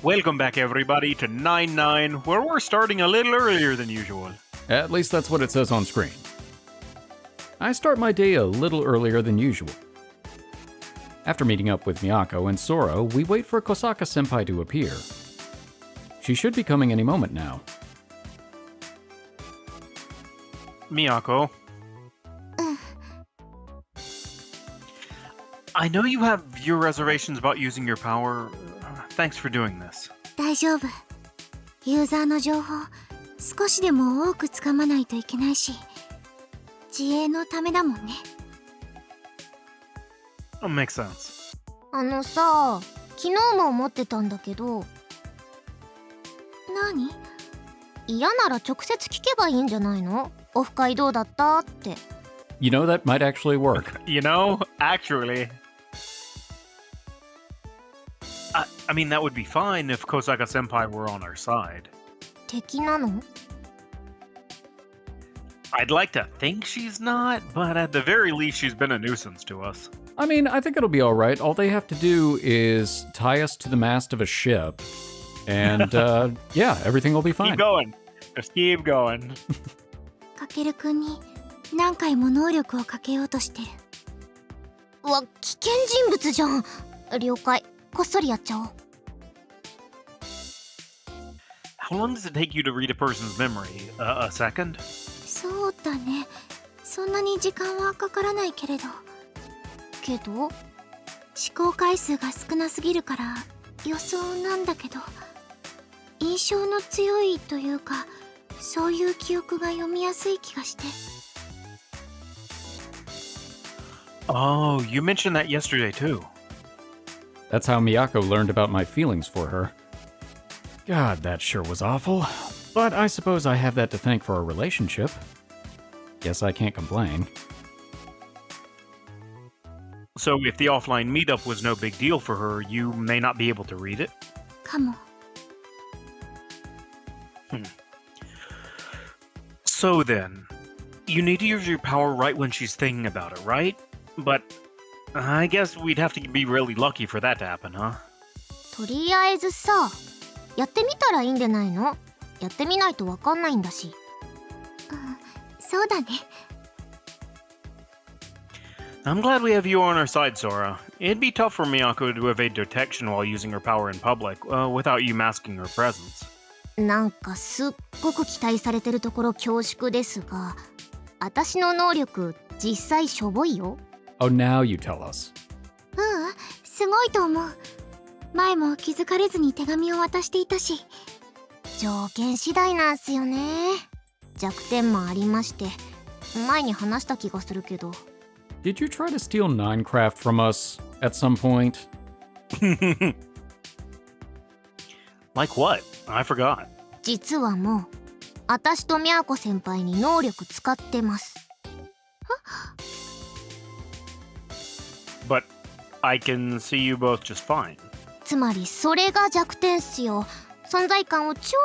Welcome back, everybody, to 9-9, where we're starting a little earlier than usual. At least that's what it says on screen. I start my day a little earlier than usual. After meeting up with Miyako and Sora, we wait for Kosaka-senpai to appear. She should be coming any moment now. Miyako. I know you have your reservations about using your power. Thanks for doing this. 大丈夫。ユーザーの情報、少しでも多くつかまないといけないし、自衛のためだもんね。Makes sense. さ、昨日も思ってたんだけど。何？嫌なら直接聞けばいいんじゃないの？オフ会どうだったって。You know, that might actually work. You know, actually. I mean, that would be fine if Kosaka-senpai were on our side. 敵なの？ I'd like to think she's not, but at the very least she's been a nuisance to us. I mean, I think it'll be alright. All they have to do is tie us to the mast of a ship. And, yeah, everything will be fine. Keep going. Just keep going. かけるくんに何回も能力をかけようとしてる。うわ、危険人物じゃん。了解。こっそりやっちゃおう。How long does it take you to read a person's memory? A second? そうだね。そんなに時間はかからないけれど。けど思考回数が少なすぎるから予想なんだけど、印象の強いというか、そういう記憶が読みやすい気がして。Oh, you mentioned that yesterday too. That's how Miyako learned about my feelings for her. God, that sure was awful. But I suppose I have that to thank for our relationship. Guess I can't complain. So if the offline meetup was no big deal for her, you may not be able to read it? かも。So then, you need to use your power right when she's thinking about it, right? But I guess we'd have to be really lucky for that to happen, huh? とりあえずさ、やってみたらいいんでないの？やってみないとわかんないんだし。そうだね。I'm glad we have you on our side, Sora. It'd be tough for Miyako to evade detection while using her power in public, without you masking her presence. なんかすっごく期待されてるところ恐縮ですが、私の能力実際しょぼいよ。Oh, now you tell us. すごいと思う。前も気づかれずに手紙を渡していたし。条件次第なんすよね。弱点もありまして、前に話した気がするけど。Did you try to steal Ninecraft from us at some point? Like what? I forgot. 実はもう、私とみやこ先輩に能力使ってます。But I can see you both just fine. つまりそれが弱点っすよ。存在感を超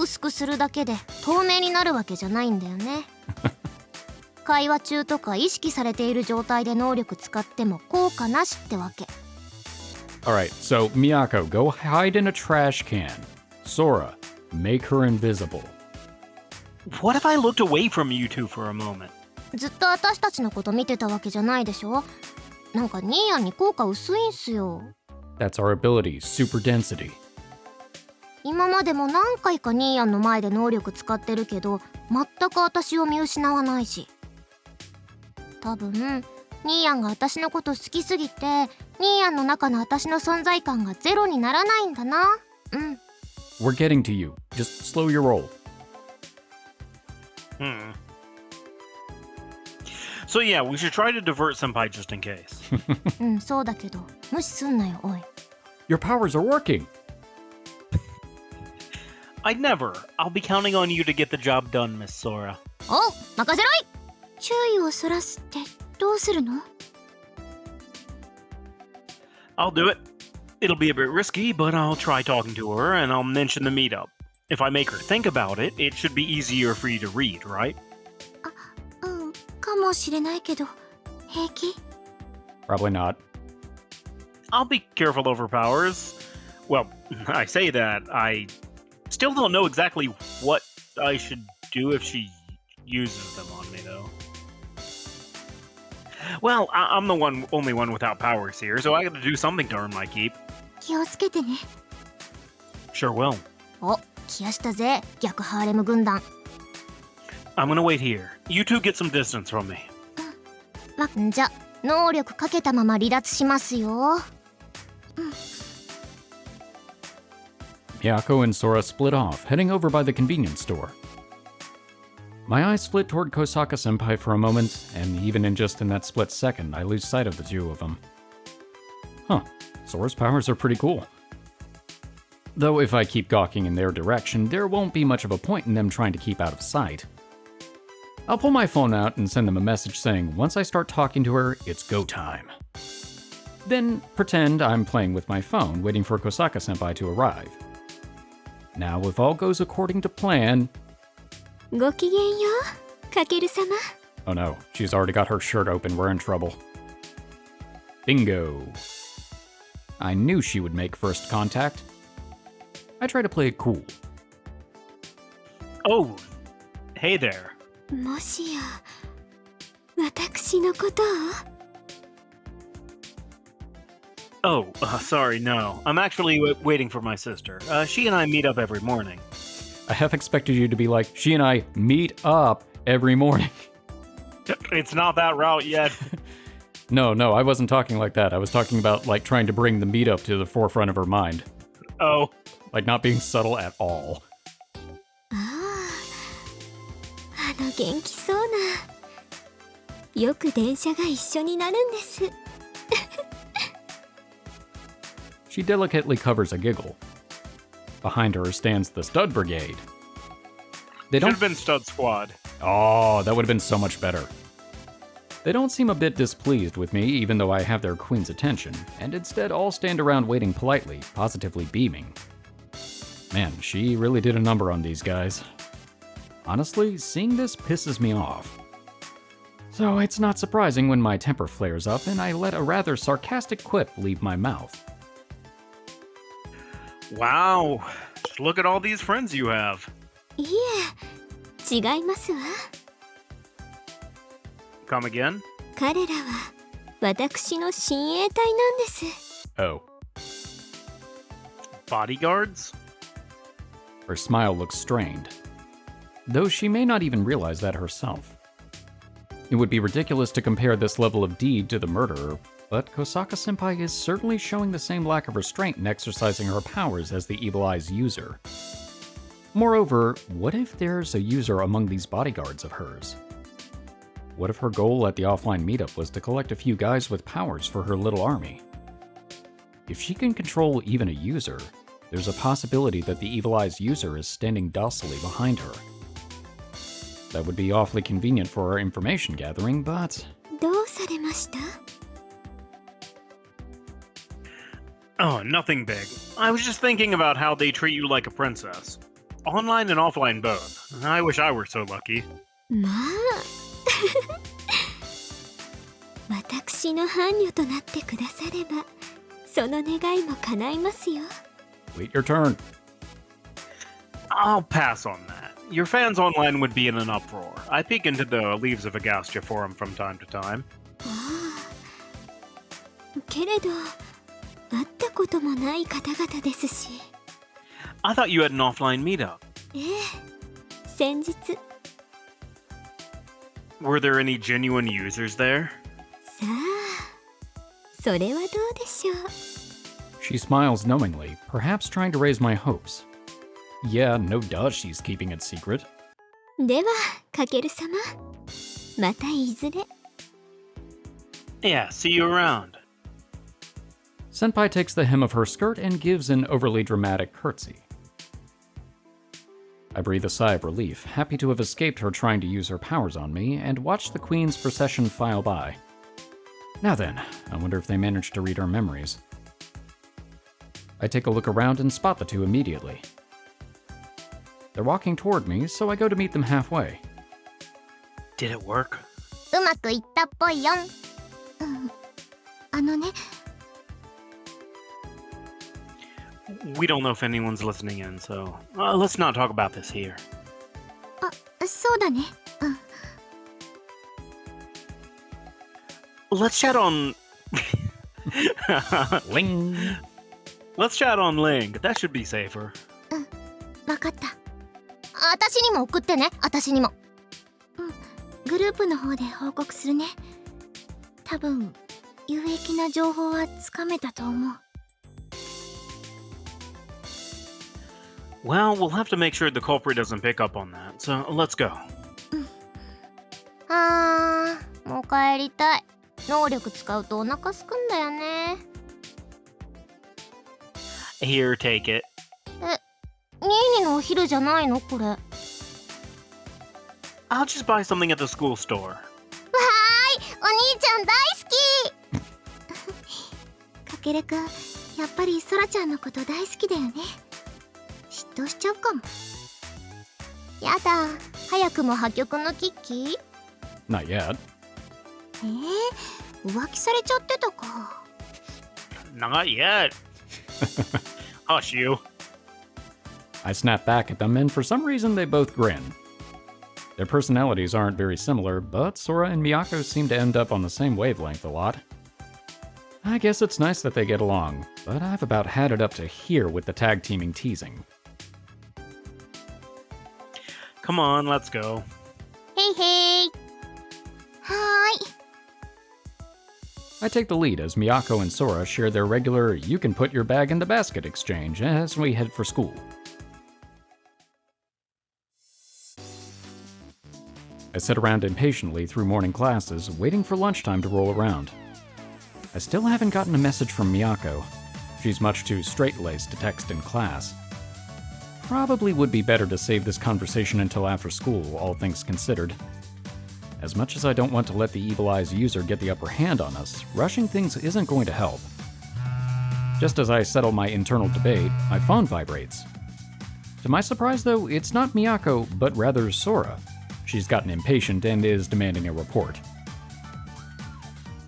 薄くするだけで透明になるわけじゃないんだよね。会話中とか意識されている状態で能力使っても効果なしってわけ。Alright, so Miyako, go hide in a trash can. Sora, make her invisible. What if I looked away from you two for a moment? ずっと私たちのこと見てたわけじゃないでしょ。なんかニーヤンに効果薄いんすよ。That's our ability, super density. 今までも何回かニーヤンの前で能力使ってるけど、全く私を見失わないし。多分ニーヤンが私のこと好きすぎて、ニーヤンの中の私の存在感がゼロにならないんだな。We're getting to you. Just slow your roll. So yeah, we should try to divert Senpai just in case. そうだけど、無視すんなよ、おい。Your powers are working. I'd never. I'll be counting on you to get the job done, Miss Sora. おう、任せろい。注意をそらすってどうするの？ I'll do it. It'll be a bit risky, but I'll try talking to her and I'll mention the meetup. If I make her think about it, it should be easier for you to read, right? かもしれないけど、平気？ Probably not. I'll be careful over powers. Well, I say that, I still don't know exactly what I should do if she uses them on me, though. Well, I'm the only one without powers here, so I gotta do something to earn my keep. 気をつけてね。 Sure will. お、来やしたぜ、逆ハーレム軍団。 I'm gonna wait here. You two get some distance from me. じゃ、能力かけたまま離脱しますよ。 Miyako and Sora split off, heading over by the convenience store. My eyes flit toward Kosaka senpai for a moment, and even in that split second, I lose sight of the two of them. Huh, Sora's powers are pretty cool. Though if I keep gawking in their direction, there won't be much of a point in them trying to keep out of sight. I'll pull my phone out and send them a message saying once I start talking to her, it's go time. Then pretend I'm playing with my phone, waiting for Kosaka senpai to arrive. Now, if all goes according to plan... ごきげんよう、かける様。 Oh no, she's already got her shirt open, we're in trouble. Bingo. I knew she would make first contact. I try to play it cool. Oh, hey there. もしや、私のことを？ Oh, sorry, no. I'm actually waiting for my sister. She and I meet up every morning. I half expected you to be like, she and I meet up every morning. It's not that route yet. No, I wasn't talking like that. I was talking about, like, trying to bring the meetup to the forefront of her mind. Oh. Like, not being subtle at all. 元気そうな。よく電車が一緒になるんです。 She delicately covers a giggle. Behind her stands the Stud Brigade. They Should don't... have been Stud Squad. Oh, that would have been so much better. They don't seem a bit displeased with me, even though I have their queen's attention, and instead all stand around waiting politely, positively beaming. Man, she really did a number on these guys. Honestly, seeing this pisses me off. So it's not surprising when my temper flares up and I let a rather sarcastic quip leave my mouth. Wow, look at all these friends you have. いえ、違いますわ。 Come again? 彼らは私の親衛隊なんです。 Oh. Bodyguards? Her smile looks strained, though she may not even realize that herself. It would be ridiculous to compare this level of deed to the murderer, but Kosaka senpai is certainly showing the same lack of restraint in exercising her powers as the Evil Eye's user. Moreover, what if there's a user among these bodyguards of hers? What if her goal at the offline meetup was to collect a few guys with powers for her little army? If she can control even a user, there's a possibility that the Evil Eye's user is standing docilely behind her. That would be awfully convenient for our information gathering, but... どうされました？ Oh, nothing big. I was just thinking about how they treat you like a princess. Online and offline both. I wish I were so lucky. まあ。私の伴侶となってくだされば、その願いも叶いますよ。 Wait your turn. I'll pass on that. Your fans online would be in an uproar. I peek into the Leaves of Agastya forum from time to time. ああ。けれど、会ったこともない方々ですし。 I thought you had an offline meetup. ええ、先日。 Were there any genuine users there? さあ、それはどうでしょう。 She smiles knowingly, perhaps trying to raise my hopes. Yeah, no doubt she's keeping it secret. では、かける様。またいずれ。 Yeah, see you around. Senpai takes the hem of her skirt and gives an overly dramatic curtsy. I breathe a sigh of relief, happy to have escaped her trying to use her powers on me, and watch the Queen's procession file by. Now then, I wonder if they managed to read our memories. I take a look around and spot the two immediately. They're walking toward me, so I go to meet them halfway. Did it work? うまくいったっぽいよん。あのね。We don't know if anyone's listening in, so let's not talk about this here. そうだね。Let's chat on. Ling! Let's chat on Ling. That should be safer. わかった。私にも送ってね、私にも。グループの方で報告するね。多分、有益な情報はつかめたと思う。Well, we'll have to make sure the culprit doesn't pick up on that, so let's go. もう帰りたい。能力使うとお腹すくんだよね。Here, take it. ニーニのお昼じゃないのこれ。I'll just buy something at the school store. お兄ちゃん大好きかけるくん、やっぱりソラちゃんのこと大好きだよね。嫉妬しちゃうかも。やだ、早くも破局の危機？ Not yet. 浮気されちゃってたか。Not yet. Hush you. I snap back at them, and for some reason they both grin. Their personalities aren't very similar, but Sora and Miyako seem to end up on the same wavelength a lot. I guess it's nice that they get along, but I've about had it up to here with the tag teaming teasing. Come on, let's go. Hey. はーい。I take the lead as Miyako and Sora share their regular "you can put your bag in the basket" exchange as we head for school. I sit around impatiently through morning classes, waiting for lunchtime to roll around. I still haven't gotten a message from Miyako. She's much too straight-laced to text in class. Probably would be better to save this conversation until after school, all things considered. As much as I don't want to let the Evil Eyes user get the upper hand on us, rushing things isn't going to help. Just as I settle my internal debate, my phone vibrates. To my surprise, though, it's not Miyako, but rather Sora. She's gotten impatient and is demanding a report.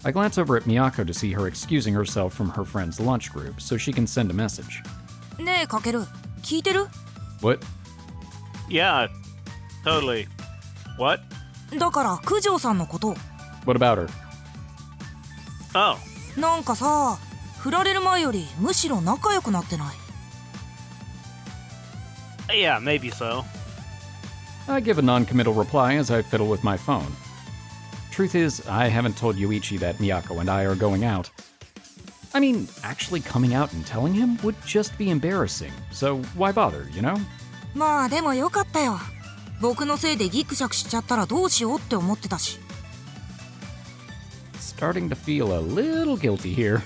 I glance over at Miyako to see her excusing herself from her friend's lunch group so she can send a message. ねえ、かける。聞いてる？ What? Yeah, totally. What? だから九条さんのこと。 What about her? Oh, なんかさ、振られる前よりむしろ仲良くなってない？ yeah, maybe so. I give a non-committal reply as I fiddle with my phone. Truth is, I haven't told Yuichi that Miyako and I are going out. I mean, actually coming out and telling him would just be embarrassing, so why bother, you know? まあでもよかったよ。僕のせいでギクシャクしちゃったらどうしようって思ってたし。Starting to feel a little guilty here.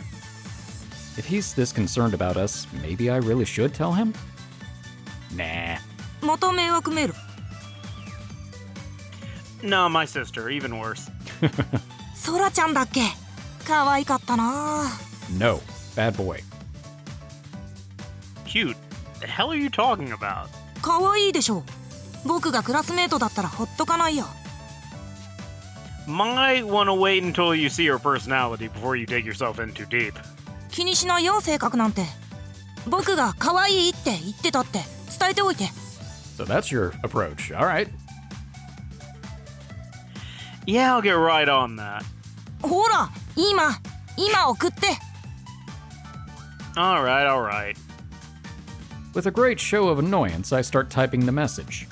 If he's this concerned about us, maybe I really should tell him? Nah. また迷惑メール。 No, my sister, even worse. ソラちゃんだっけ？可愛かったな。 No. Bad boy. Cute. The hell are you talking about? 可愛いでしょ。僕がクラスメートだったらほっとかないよ。 Might want to wait until you see her personality before you dig yourself in too deep. 気にしないよ、性格なんて。僕が可愛いって言ってたって伝えておいて。 So that's your approach. All right. Yeah, I'll get right on that. ほら、今送って。 Alright. With a great show of annoyance, I start typing the message.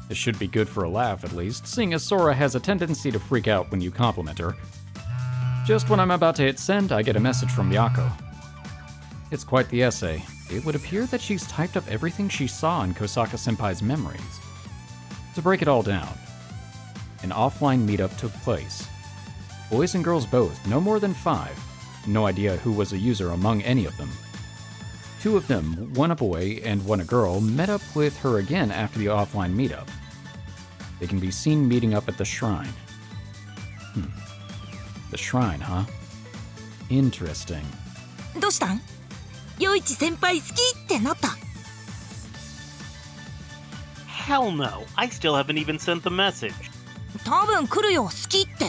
This should be good for a laugh, at least, seeing as Sora has a tendency to freak out when you compliment her. Just when I'm about to hit send, I get a message from Miyako. It's quite the essay. It would appear that she's typed up everything she saw in Kosaka-senpai's memories. To break it all down, an offline meetup took place. Boys and girls both, no more than 5. No idea who was a user among any of them. 2 of them, one a boy and one a girl, met up with her again after the offline meetup. They can be seen meeting up at the shrine. The shrine, huh? Interesting. どうしたん？陽一先輩好きってなった。 Hell no. I still haven't even sent the message. 多分来るよ、好きって。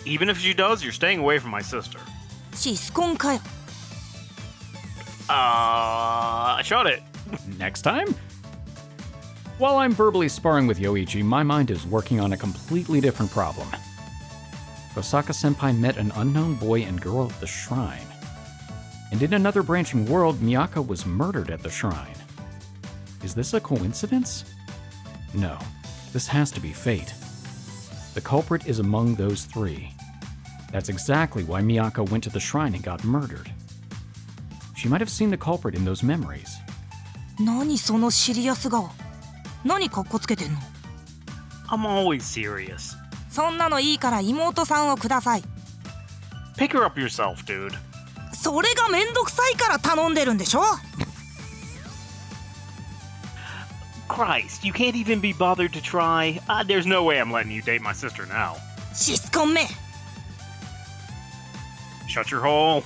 Even if she does, you're staying away from my sister. シスコンかよ。Shut it. Next time? While I'm verbally sparring with Yoichi, my mind is working on a completely different problem. Kosaka-senpai met an unknown boy and girl at the shrine. And in another branching world, Miyako was murdered at the shrine. Is this a coincidence? No, this has to be fate. The culprit is among those three. That's exactly why Miyako went to the shrine and got murdered. She might have seen the culprit in those memories. 何そのシリアス顔。何かっこつけてんの。 I'm always serious. そんなのいいから妹さんをください。 Pick her up yourself, dude. それがめんどくさいから頼んでるんでしょ。 Christ, you can't even be bothered to try? There's no way I'm letting you date my sister now. シスコンめ。 Shut your hole.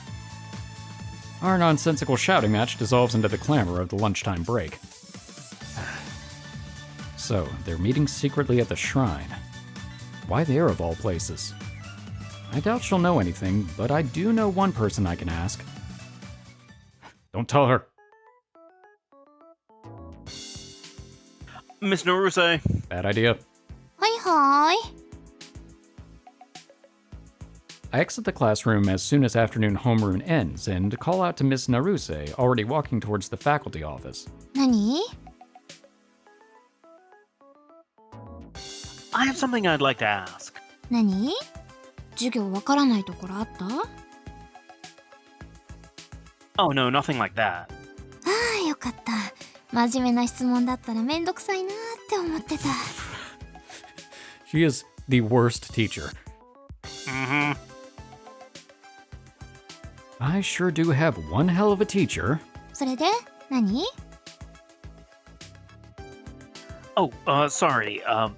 Our nonsensical shouting match dissolves into the clamor of the lunchtime break. So, they're meeting secretly at the shrine. Why there of all places? I doubt she'll know anything, but I do know one person I can ask. Don't tell her. Miss Naruse. Bad idea. はいはーい。 I exit the classroom as soon as afternoon homeroom ends and call out to Miss Naruse, already walking towards the faculty office. 何？ I have something I'd like to ask. 何？授業わからないところあった？ Oh no, nothing like that. ああ、よかった。真面目な質問だったらめんどくさいなーって思ってた。 She is the worst teacher. Mm-hmm. I sure do have one hell of a teacher. それで何？ Oh, sorry. I'm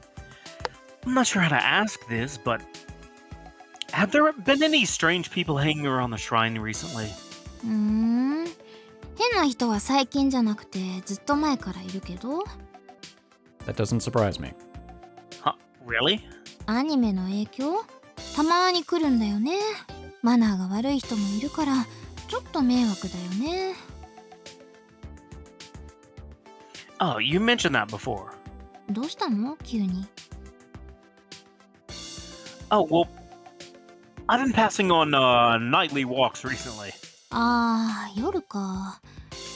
not sure how to ask this, but have there been any strange people hanging around the shrine recently? 変な人は最近じゃなくてずっと前からいるけど、 That doesn't surprise me. Huh? Really? アニメの影響？たまーに来るんだよね。マナーが悪い人もいるからちょっと迷惑だよね。 Oh, you mentioned that before. どうしたの？急に。 Oh, well, I've been passing on nightly walks recently. あー、夜か。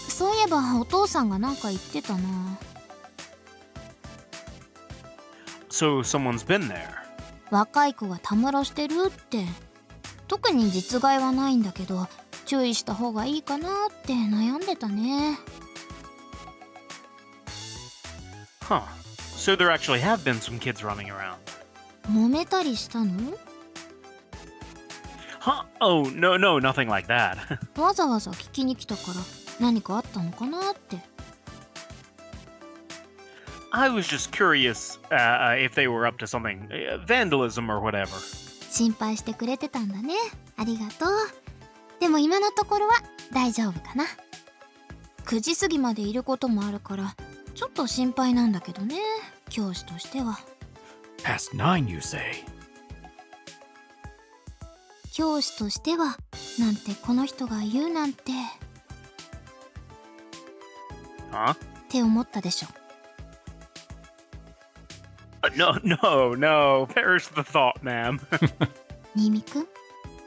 そういえばお父さんがなんか言ってたな。 So someone's been there. 若い子がたむろしてるって。特に実害はないんだけど注意した方がいいかなって悩んでたね。 Huh. So there actually have been some kids running around. 揉めたりしたの？ Huh? Oh, no, nothing like that. わざわざ聞きに来たから何かあったのかなって。 I was just curious if they were up to something, vandalism or whatever. 心配してくれてたんだね。ありがとう。でも今のところは大丈夫かな。9時過ぎまでいることもあるからちょっと心配なんだけどね、教師としては。 Past 9, you say? 教師としてはなんてこの人が言うなんて。 Huh? って思ったでしょ。 No. Perish the thought, ma'am. ミミくん、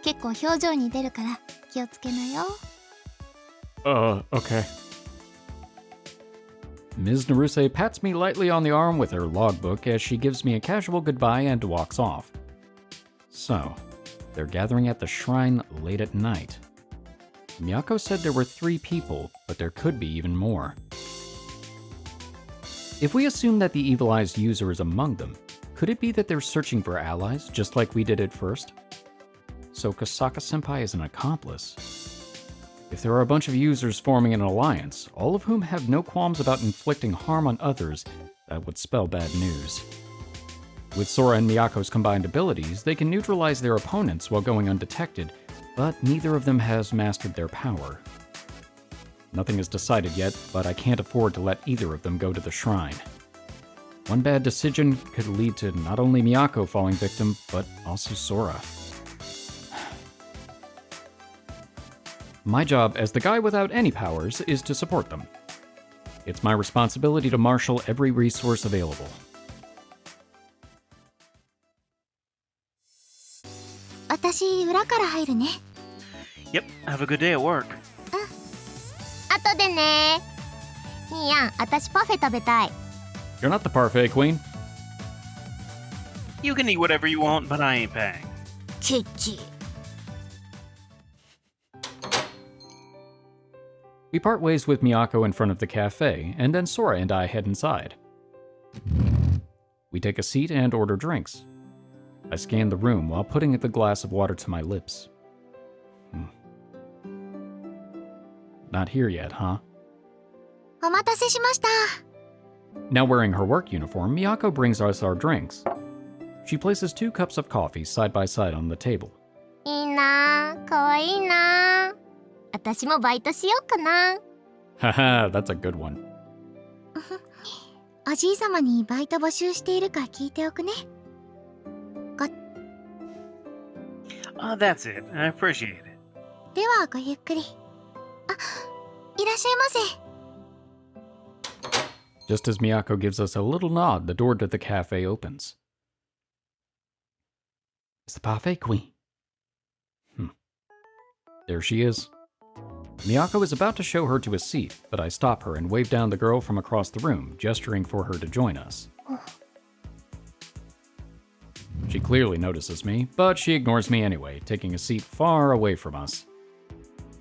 結構表情に出るから気をつけなよ。 Okay. Ms. Naruse pats me lightly on the arm with her logbook as she gives me a casual goodbye and walks off. So, they're gathering at the shrine late at night. Miyako said there were 3 people, but there could be even more. If we assume that the evil-eyes user is among them, could it be that they're searching for allies, just like we did at first? So Kosaka-senpai is an accomplice. If there are a bunch of users forming an alliance, all of whom have no qualms about inflicting harm on others, that would spell bad news. With Sora and Miyako's combined abilities, they can neutralize their opponents while going undetected, but neither of them has mastered their power. Nothing is decided yet, but I can't afford to let either of them go to the shrine. One bad decision could lead to not only Miyako falling victim, but also Sora. My job as the guy without any powers is to support them. It's my responsibility to marshal every resource available. 私裏から入るね。 Yep, have a good day at work. 後でね。いいやん、私パフェ食べたい。 You're not the parfait queen. You can eat whatever you want, but I ain't paying. ケチ。 We part ways with Miyako in front of the cafe, and then Sora and I head inside. We take a seat and order drinks. I scan the room while putting the glass of water to my lips. Not here yet, huh? お待たせしました。 Now wearing her work uniform, Miyako brings us our drinks. She places 2 cups of coffee side by side on the table. いいなぁ、かわいいなぁ。私もバイトしようかな。 Haha, that's a good one. おじいさまにバイト募集しているか聞いておくね。 That's it. I appreciate it. ではごゆっくり。あ、いらっしゃいませ。 Just as Miyako gives us a little nod, the door to the cafe opens. It's the parfait queen. There she is. Miyako is about to show her to a seat, but I stop her and wave down the girl from across the room, gesturing for her to join us. She clearly notices me, but she ignores me anyway, taking a seat far away from us.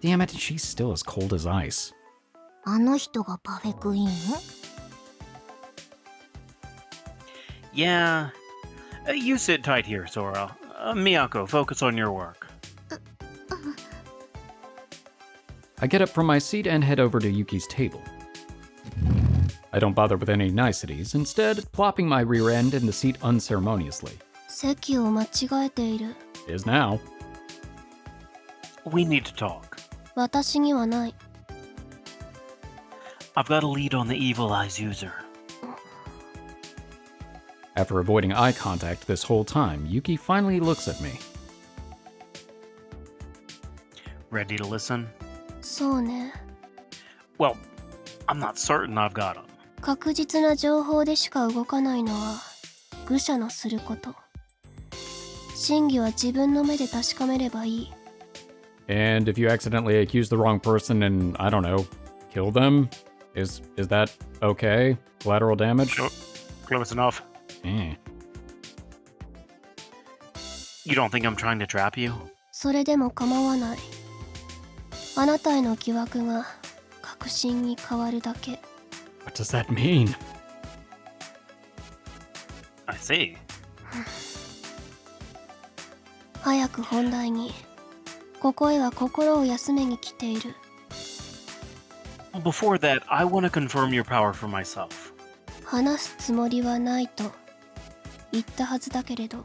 Damn it, she's still as cold as ice. あの人がパフェクイーン？ Yeah. You sit tight here, Sora. Miyako, focus on your work. I get up from my seat and head over to Yuki's table. I don't bother with any niceties, instead plopping my rear end in the seat unceremoniously. 席を間違えている。 Is now. We need to talk. 私にはない。 I've got a lead on the Evil Eyes user. After avoiding eye contact this whole time, Yuki finally looks at me. Ready to listen? そうね。 Well, I'm not certain I've got him. 確実な情報でしか動かないのは愚者のすること。真偽は自分の目で確かめればいい。 And if you accidentally accuse the wrong person and, I don't know, kill them? Is that okay? Collateral damage? Close enough. Eh. You don't think I'm trying to trap you? それでも構わない。あなたへの疑惑が確信に変わるだけ。 What does that mean? I see. 早く本題に。ここへは心を休めに来ている。 Well, before that, I want to confirm your power for myself. 話すつもりはないと言ったはずだけれど。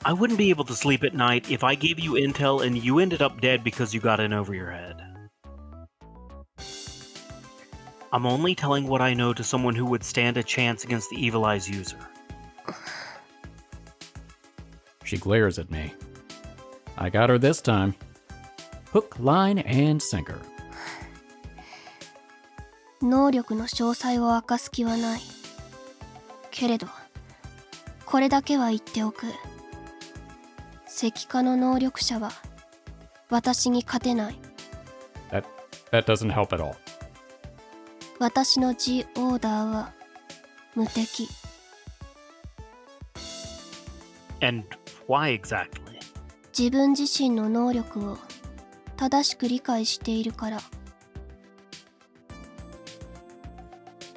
I wouldn't be able to sleep at night if I gave you intel and you ended up dead because you got in over your head. I'm only telling what I know to someone who would stand a chance against the Evil Eyes user. She glares at me. I got her this time. Hook, line, and sinker. 能力の詳細を明かす気はない。けれど、これだけは言っておく。石化の能力者は私に勝てない。That doesn't help at all. 私の G オーダーは無敵。 And why exactly? 自分自身の能力を正しく理解しているから。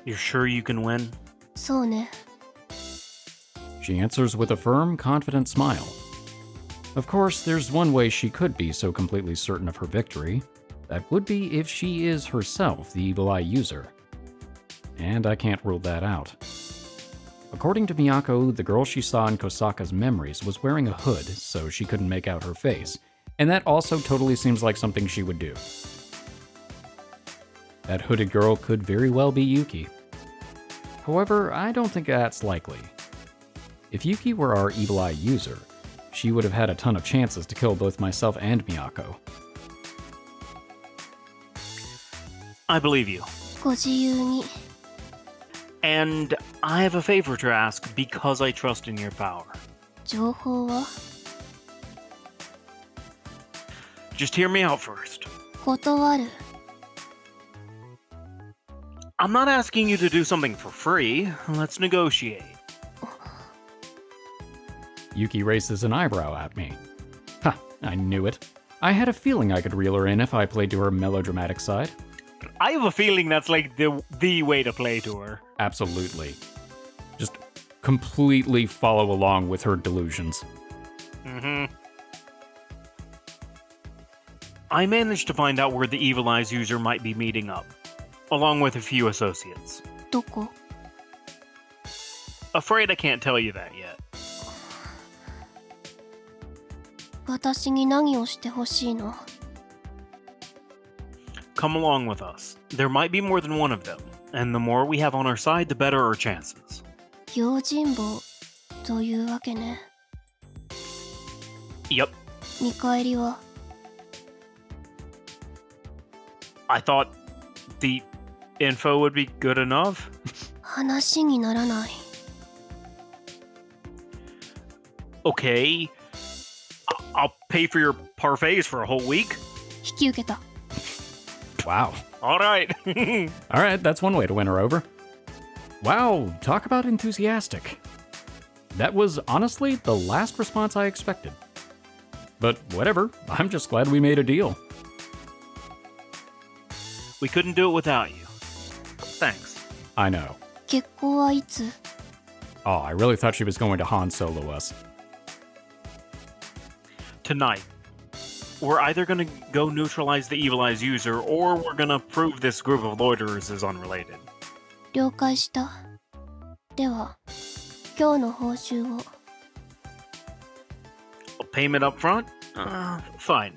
You're sure you can win? そうね。 She answers with a firm, confident smile. Of course, there's one way she could be so completely certain of her victory. That would be if she is herself the Evil Eye user. And I can't rule that out. According to Miyako, the girl she saw in Kosaka's memories was wearing a hood, so she couldn't make out her face. And that also totally seems like something she would do. That hooded girl could very well be Yuuki. However, I don't think that's likely. If Yuuki were our Evil Eye user, she would have had a ton of chances to kill both myself and Miyako. I believe you. ご自由に。 And I have a favor to ask because I trust in your power. 情報は Just hear me out first. 断る。 I'm not asking you to do something for free. Let's negotiate. Yuuki raises an eyebrow at me. Ha, I knew it. I had a feeling I could reel her in if I played to her melodramatic side. I have a feeling that's like the way to play to her. Absolutely. Just completely follow along with her delusions. Mm-hmm. I managed to find out where the Evil Eyes user might be meeting up, along with a few associates. どこ Afraid I can't tell you that yet. 私に何をしてほしいの Come along with us. There might be more than one of them, and the more we have on our side, the better our chances. 用心棒というわけね。 Yep. 見返りは I thought the info would be good enough. 話にならない。 Okay. I'll pay for your parfaits for a whole week. 引き受けた。 Wow. All right. Alright, that's one way to win her over. Wow, talk about enthusiastic. That was honestly the last response I expected. But whatever, I'm just glad we made a deal. We couldn't do it without you. Thanks. I know. 結婚はいつ Oh, I really thought she was going to Han Solo us. Tonight. We're either gonna go neutralize the Evil Eyes user, or we're gonna prove this group of loiterers is unrelated. 了解した。では、今日の報酬を。 A payment up front? Fine.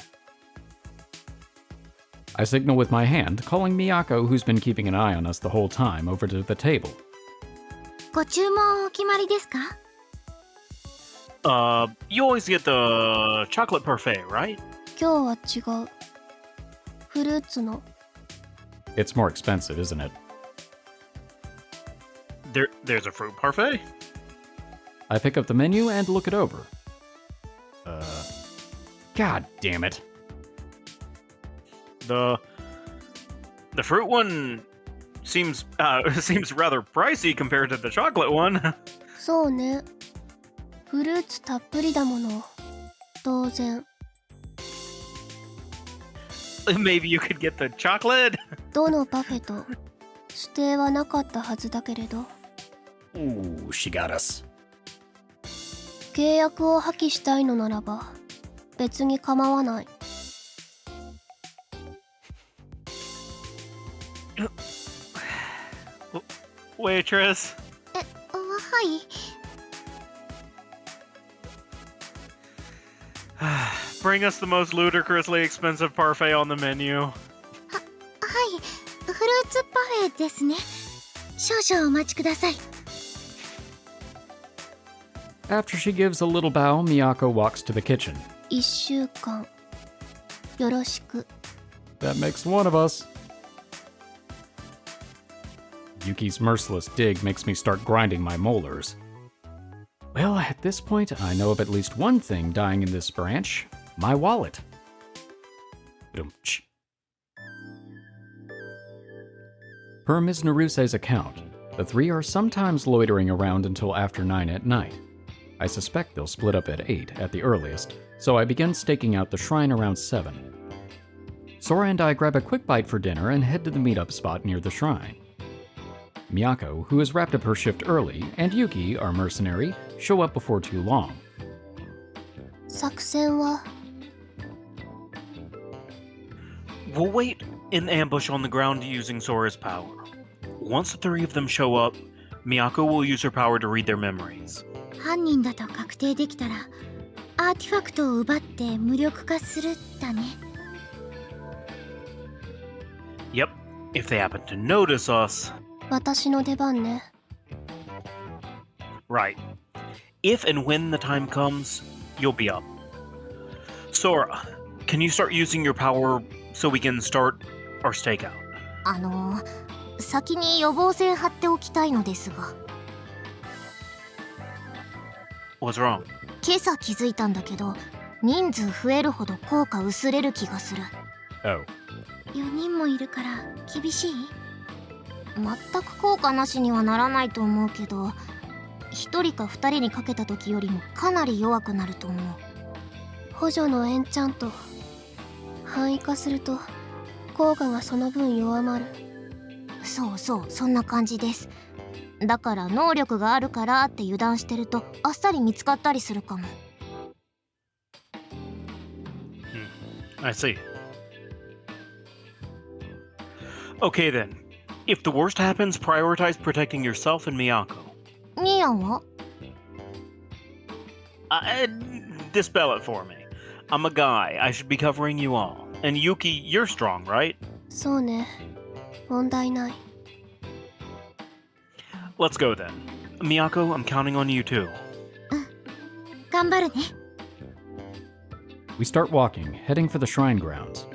I signal with my hand, calling Miyako, who's been keeping an eye on us the whole time, over to the table. ご注文お決まりですか You always get the chocolate parfait, right? 今日は違う。フルーツの It's more expensive, isn't it? There's a fruit parfait? I pick up the menu and look it over. God damn it. The fruit one seems seems rather pricey compared to the chocolate one. そうね。フルーツたっぷりだもの。当然。 Maybe you could get the chocolate? どのパフェと指定はなかったはずだけれど。 Ooh, she got us. 契約を破棄したいのならば別に構わない。 Waitress. はい。 Bring us the most ludicrously expensive parfait on the menu. はい。フルーツパフェですね。少々お待ちください。 After she gives a little bow, Miyako walks to the kitchen. 1週間よろしく。 That makes one of us. Yuki's merciless dig makes me start grinding my molars. Well, at this point, I know of at least one thing dying in this branch. My wallet. Ba-dum-tsh. Per Ms. Naruse's account, the three are sometimes loitering around until after 9 at night. I suspect they'll split up at 8 at the earliest, so I begin staking out the shrine around 7. Sora and I grab a quick bite for dinner and head to the meetup spot near the shrine. Miyako, who has wrapped up her shift early, and Yuuki, our mercenary, show up before too long. 作戦は We'll wait in ambush on the ground using Sora's power. Once the three of them show up, Miyako will use her power to read their memories. 犯人だと確定できたらアーティファクトを奪って無力化するだね。 Yep, if they happen to notice us. 私の出番ね。 Right. If and when the time comes, you'll be up. Sora, can you start using your power so we can start our stakeout? 先に予防線張っておきたいのですが。 What's wrong? 今朝気づいたんだけど、人数増えるほど効果薄れる気がする。 Oh. 4人もいるから厳しい？全く効果なしにはならないと思うけど、1人か2人にかけた時よりもかなり弱くなると思う。補助のエンチャント範囲化すると効果がその分弱まる。そうそう、そんな感じです。だから能力があるからって油断してるとあっさり見つかったりするかも。 I see. Okay then. If the worst happens, prioritize protecting yourself and Miyako. ミヤは？ Dispel it for me. I'm a guy. I should be covering you all. And Yuuki, you're strong, right? そうね、問題ない。 Let's go then. Miyako, I'm counting on you too. 頑張るね。 We start walking, heading for the shrine grounds.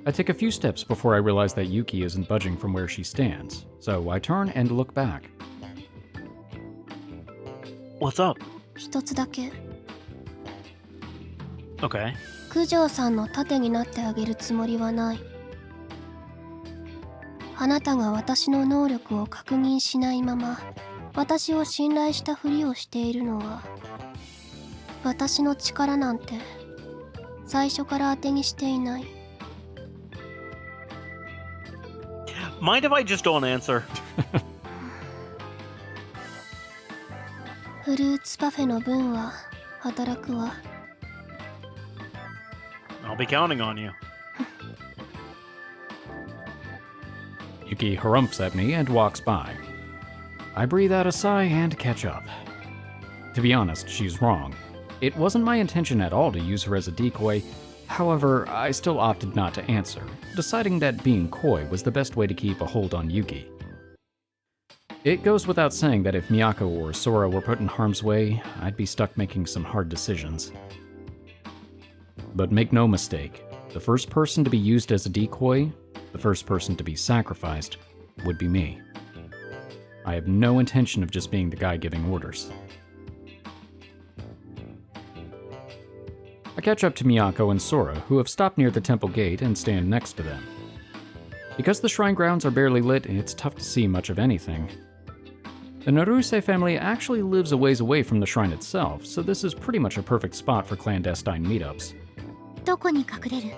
I take a few steps before I realize that Yuuki isn't budging from where she stands, so I turn and look back. What's up? 一つだけ。 Okay. 九条さんの盾になってあげるつもりはない。あなたが私の能力を確認しないまま私を信頼したふりをしているのは、私の力なんて最初から当てにしていない。 Mind if I just don't answer? フルーツパフェの分は働くわ。 I'll be counting on you. Yuuki harumphs at me and walks by. I breathe out a sigh and catch up. To be honest, she's wrong. It wasn't my intention at all to use her as a decoy. However, I still opted not to answer, deciding that being coy was the best way to keep a hold on Yuuki. It goes without saying that if Miyako or Sora were put in harm's way, I'd be stuck making some hard decisions. But make no mistake, the first person to be used as a decoy, the first person to be sacrificed, would be me. I have no intention of just being the guy giving orders. I catch up to Miyako and Sora, who have stopped near the temple gate and stand next to them. Because the shrine grounds are barely lit, it's tough to see much of anything. The Naruse family actually lives a ways away from the shrine itself, so this is pretty much a perfect spot for clandestine meetups. どこに隠れる？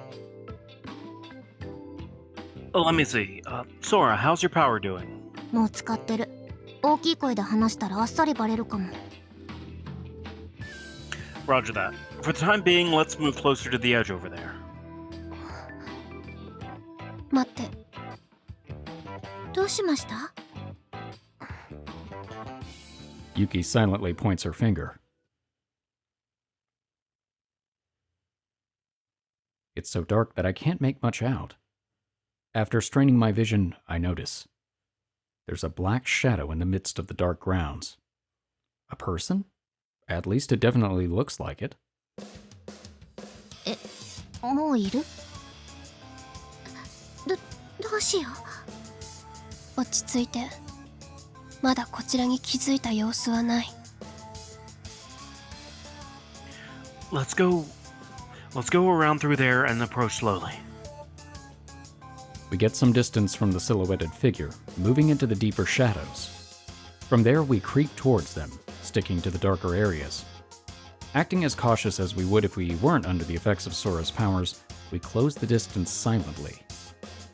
Let me see. Sora, how's your power doing? もう使ってる。大きい声で話したらあっさりバレるかも。 Roger that. For the time being, let's move closer to the edge over there. 待って。どうしました？ Yuuki silently points her finger. It's so dark that I can't make much out. After straining my vision, I notice. There's a black shadow in the midst of the dark grounds. A person? At least it definitely looks like it. もういる？どうしよう。落ち着いて。まだこちらに気づいた様子はない。 Let's go around through there and approach slowly. We get some distance from the silhouetted figure, moving into the deeper shadows. From there, we creep towards them, sticking to the darker areas. Acting as cautious as we would if we weren't under the effects of Sora's powers, we close the distance silently.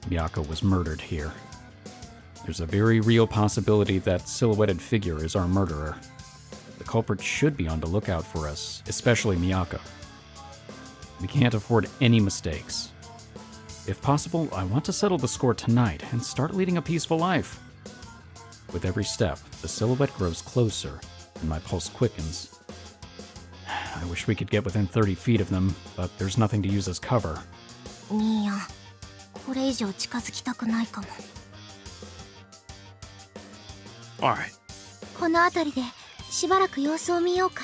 Miyako was murdered here. There's a very real possibility that silhouetted figure is our murderer. The culprit should be on the lookout for us, especially Miyako. We can't afford any mistakes. If possible, I want to settle the score tonight and start leading a peaceful life. With every step, the silhouette grows closer, and my pulse quickens. I wish we could get within 30 feet of them, but there's nothing to use as cover. ニーヤン、これ以上近づきたくないかも。 Alright. この辺りでしばらく様子を見ようか。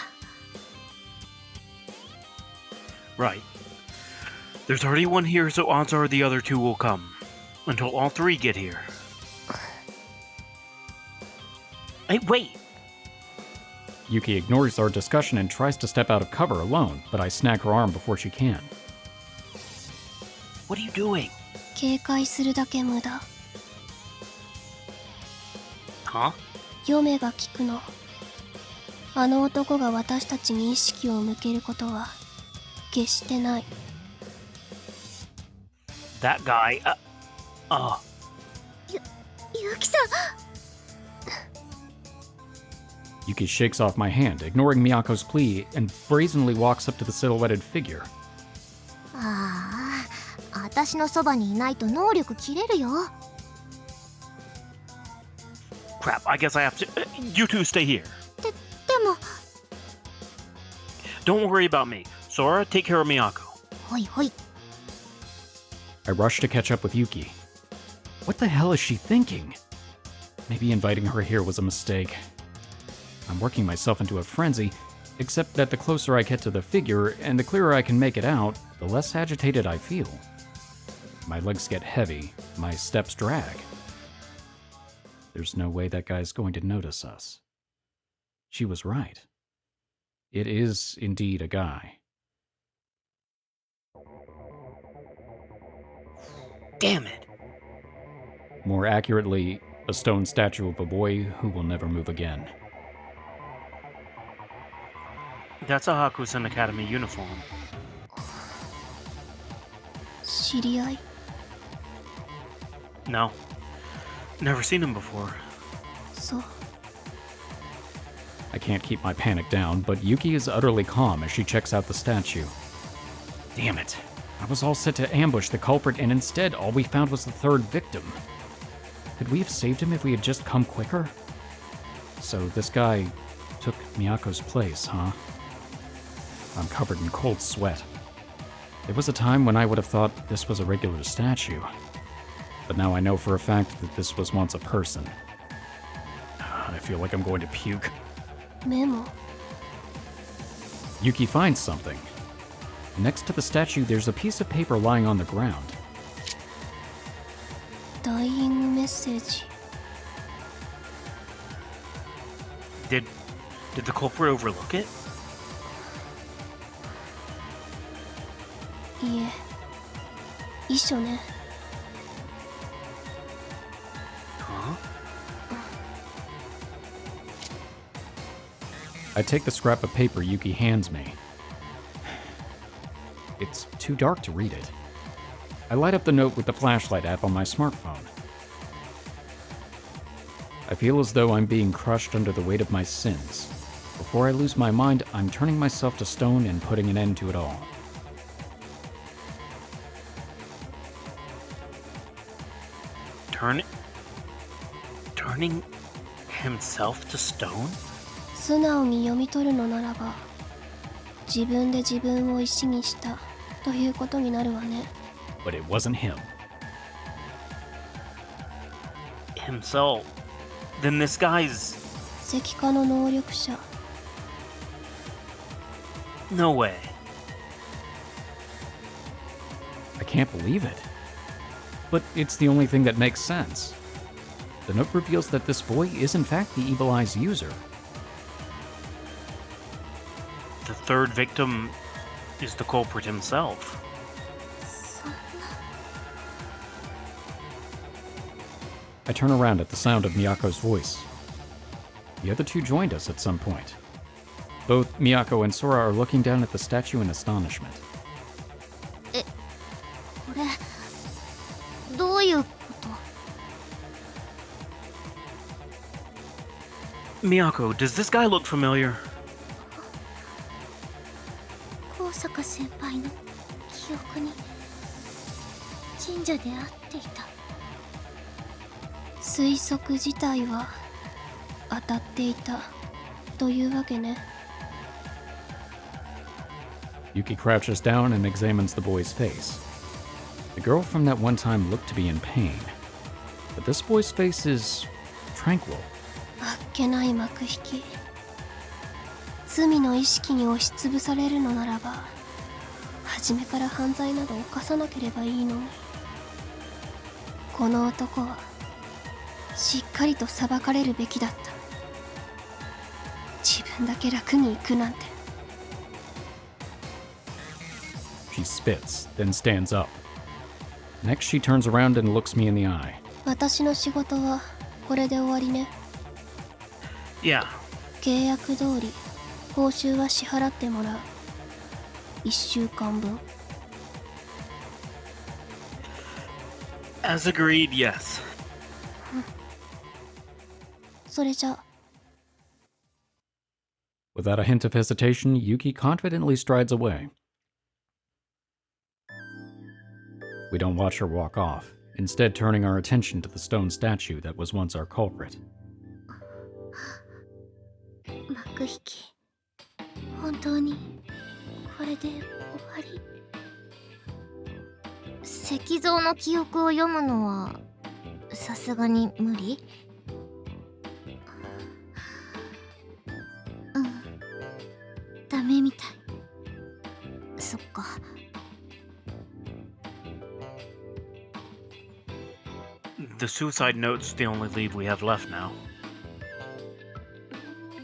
Right. There's already one here, so odds are the other two will come. Until all three get here. Hey, wait! Yuuki ignores our discussion and tries to step out of cover alone, but I snag her arm before she can. What are you doing? 警戒するだけ無駄。 Huh? 嫁が聞くの。あの男が私たちに意識を向けることは決してない。 That guy, ゆうきさん。 Yuuki shakes off my hand, ignoring Miyako's plea, and brazenly walks up to the silhouetted figure. ああ、私のそばにいないと能力切れるよ。 crap, I guess I have to... you two stay here. でも。 Don't worry about me. Sora, take care of Miyako. ほいほい。 I rush to catch up with Yuuki. What the hell is she thinking? Maybe inviting her here was a mistake. I'm working myself into a frenzy, except that the closer I get to the figure and the clearer I can make it out, the less agitated I feel. My legs get heavy, my steps drag. There's no way that guy's going to notice us. She was right. It is indeed a guy. Damn it. More accurately, a stone statue of a boy who will never move again. That's a Hakusen Academy uniform. 知り合い。 No. Never seen him before. そう。 I can't keep my panic down, but Yuuki is utterly calm as she checks out the statue. Damn it. I was all set to ambush the culprit, and instead all we found was the third victim. Could we have saved him if we had just come quicker? So this guy took Miyako's place, huh? I'm covered in cold sweat. There was a time when I would have thought this was a regular statue. But now I know for a fact that this was once a person. I feel like I'm going to puke. メモ。 Yuuki finds something. Next to the statue, there's a piece of paper lying on the ground. ダイイングメッセージ。 Did the culprit overlook it? いえ。遺書ね。 Huh? I take the scrap of paper Yuuki hands me. It's too dark to read it. I light up the note with the flashlight app on my smartphone. I feel as though I'm being crushed under the weight of my sins. Before I lose my mind, I'm turning myself to stone and putting an end to it all. Turning himself to stone? 素直に読み取るのならば、自分で自分を石にしたということになるわね。 But it wasn't him. Himself? Then this guy's... 石化の能力者。 No way. I can't believe it. But it's the only thing that makes sense. The note reveals that this boy is in fact the Evil Eye's user. The third victim is the culprit himself. そんな。 I turn around at the sound of Miyako's voice. The other two joined us at some point. Both Miyako and Sora are looking down at the statue in astonishment. これ、どういうこと？ Miyako, does this guy look familiar? 高坂先輩の記憶に神社で会っていた。推測自体は当たっていたというわけね。 Yuuki crouches down and examines the boy's face. The girl from that one time looked to be in pain, but this boy's face is tranquil. あっけない幕引き。罪の意識に押しつぶされるのならば初めから犯罪など犯さなければいいの？この男はしっかりと裁かれるべきだった。自分だけ楽に行くなんて。 She spits, then stands up. Next, she turns around and looks me in the eye. 私の仕事はこれで終わりね。 Yeah. 契約通り報酬は支払ってもらう。1週間分。 As agreed, yes. それじゃ。 Without a hint of hesitation, Yuuki confidently strides away. We don't watch her walk off, instead turning our attention to the stone statue that was once our culprit. 幕引き、本当にこれで終わり？石像の記憶を読むのはさすがに無理？うん、ダメみたい。そっか。 The suicide note's the only leave we have left now.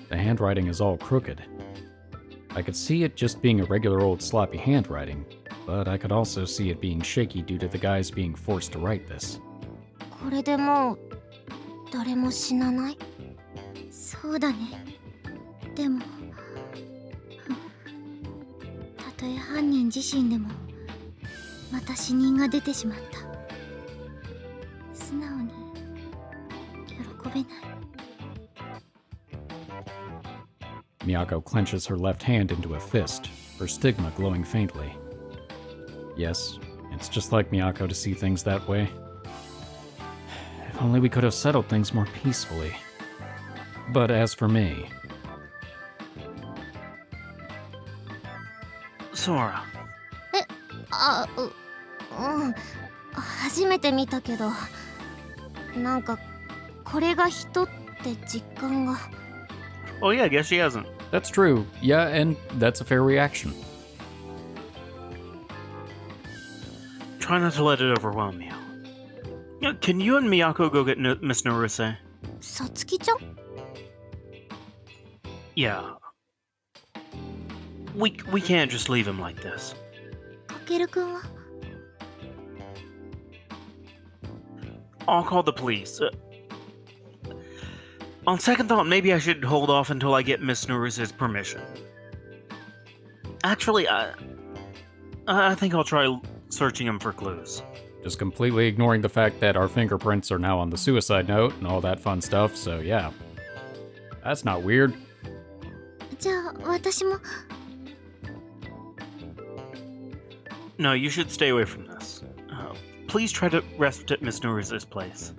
The handwriting is all crooked. I could see it just being a regular old sloppy handwriting, but I could also see it being shaky due to the guys being forced to write this. これでもう誰も死なない？そうだね。でも、たとえ犯人自身でもまた死人が出てしまった。素直に喜べない。 Miyako clenches her left hand into a fist, her stigma glowing faintly. Yes, it's just like Miyako to see things that way. If only we could have settled things more peacefully. But as for me... Sora. 初めて見たけど、なんかこれが人って実感が。 Oh yeah, I guess she hasn't. That's true. Yeah, and that's a fair reaction. Try not to let it overwhelm you. Can you and Miyako go get Miss Naruse? さつきちゃん？ Yeah. We can't just leave him like this. かけるくんは？ I'll call the police. On second thought, maybe I should hold off until I get Miss Naruse's permission. Actually, I think I'll try searching him for clues. Just completely ignoring the fact that our fingerprints are now on the suicide note and all that fun stuff, so yeah. That's not weird. じゃあ私も。 No, you should stay away from this. Please try to rest at Miss Naruse's place.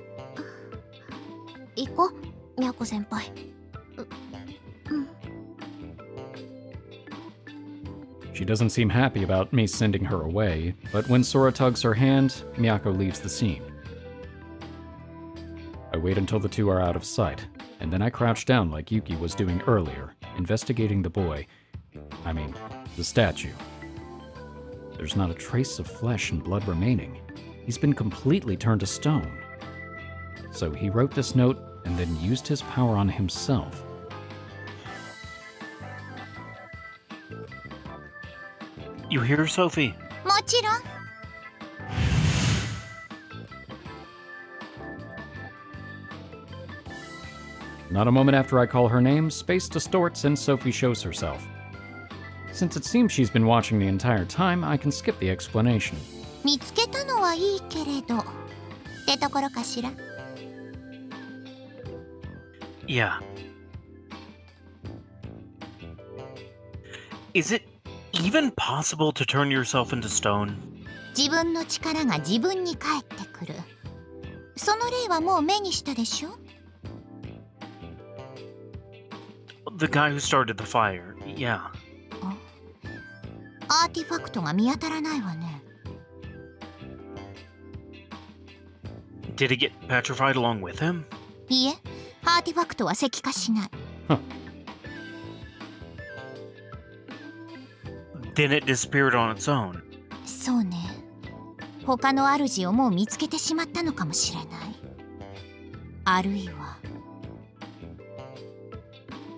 行こう、みやこ先輩。She doesn't seem happy about me sending her away, but when Sora tugs her hand, Miyako leaves the scene. I wait until the two are out of sight, and then I crouch down like Yuuki was doing earlier, investigating the boy. I mean, the statue. There's not a trace of flesh and blood remaining. He's been completely turned to stone. So he wrote this note and then used his power on himself. You hear, Sophie? もちろん。 Not a moment after I call her name, space distorts and Sophie shows herself. Since it seems she's been watching the entire time, I can skip the explanation. 見つけたのはいいけれど、ってところかしら。 Yeah. Is it even possible to turn yourself into stone? 自分の力が自分に返ってくる。その例はもう目にしたでしょ？ The guy who started the fire, yeah. アーティファクトが見当たらないわね。 Did he get petrified along with him? いいえ、アーティファクトは石化しない。Then it disappeared on its own. 他の主をもう見つけてしまったのかもしれない。あるいは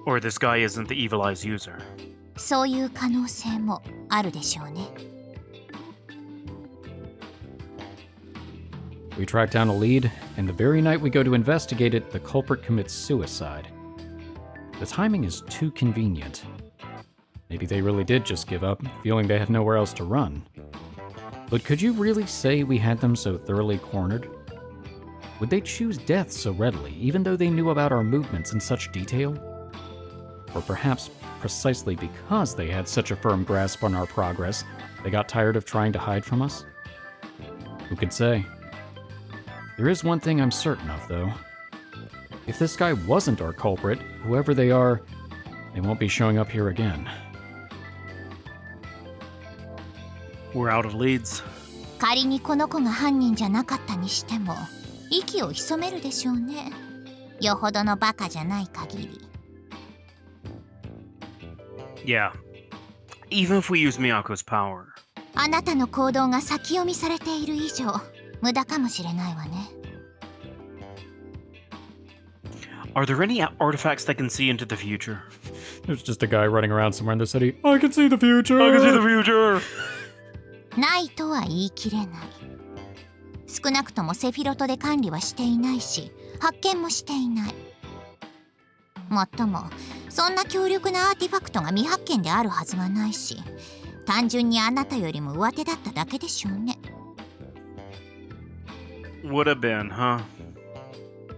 Or this guy isn't the Evil Eye's user. そういう可能性もあるでしょうね。We track down a lead, and the very night we go to investigate it, the culprit commits suicide. The timing is too convenient. Maybe they really did just give up, feeling they had nowhere else to run. But could you really say we had them so thoroughly cornered? Would they choose death so readily, even though they knew about our movements in such detail? Or perhaps precisely because they had such a firm grasp on our progress, they got tired of trying to hide from us? Who could say? There is one thing I'm certain of, though. If this guy wasn't our culprit, whoever they are, they won't be showing up here again. We're out of leads. 仮にこの子が犯人じゃなかったにしても、息を潜めるでしょうね。よほどのバカじゃない限り。Yeah. Even if we use Miyako's power. あなたの行動が先読みされている以上、無駄かもしれないわね。Are there any artifacts that can see into the future? There's just a guy running around somewhere in the city. I can see the future! I can see the future! ないとは言い切れない。少なくともセフィロトで管理はしていないし、発見もしていない。もっとも、そんな強力なアーティファクトが未発見であるはずはないし、単純にあなたよりも上手だっただけでしょうね。Would have been, huh?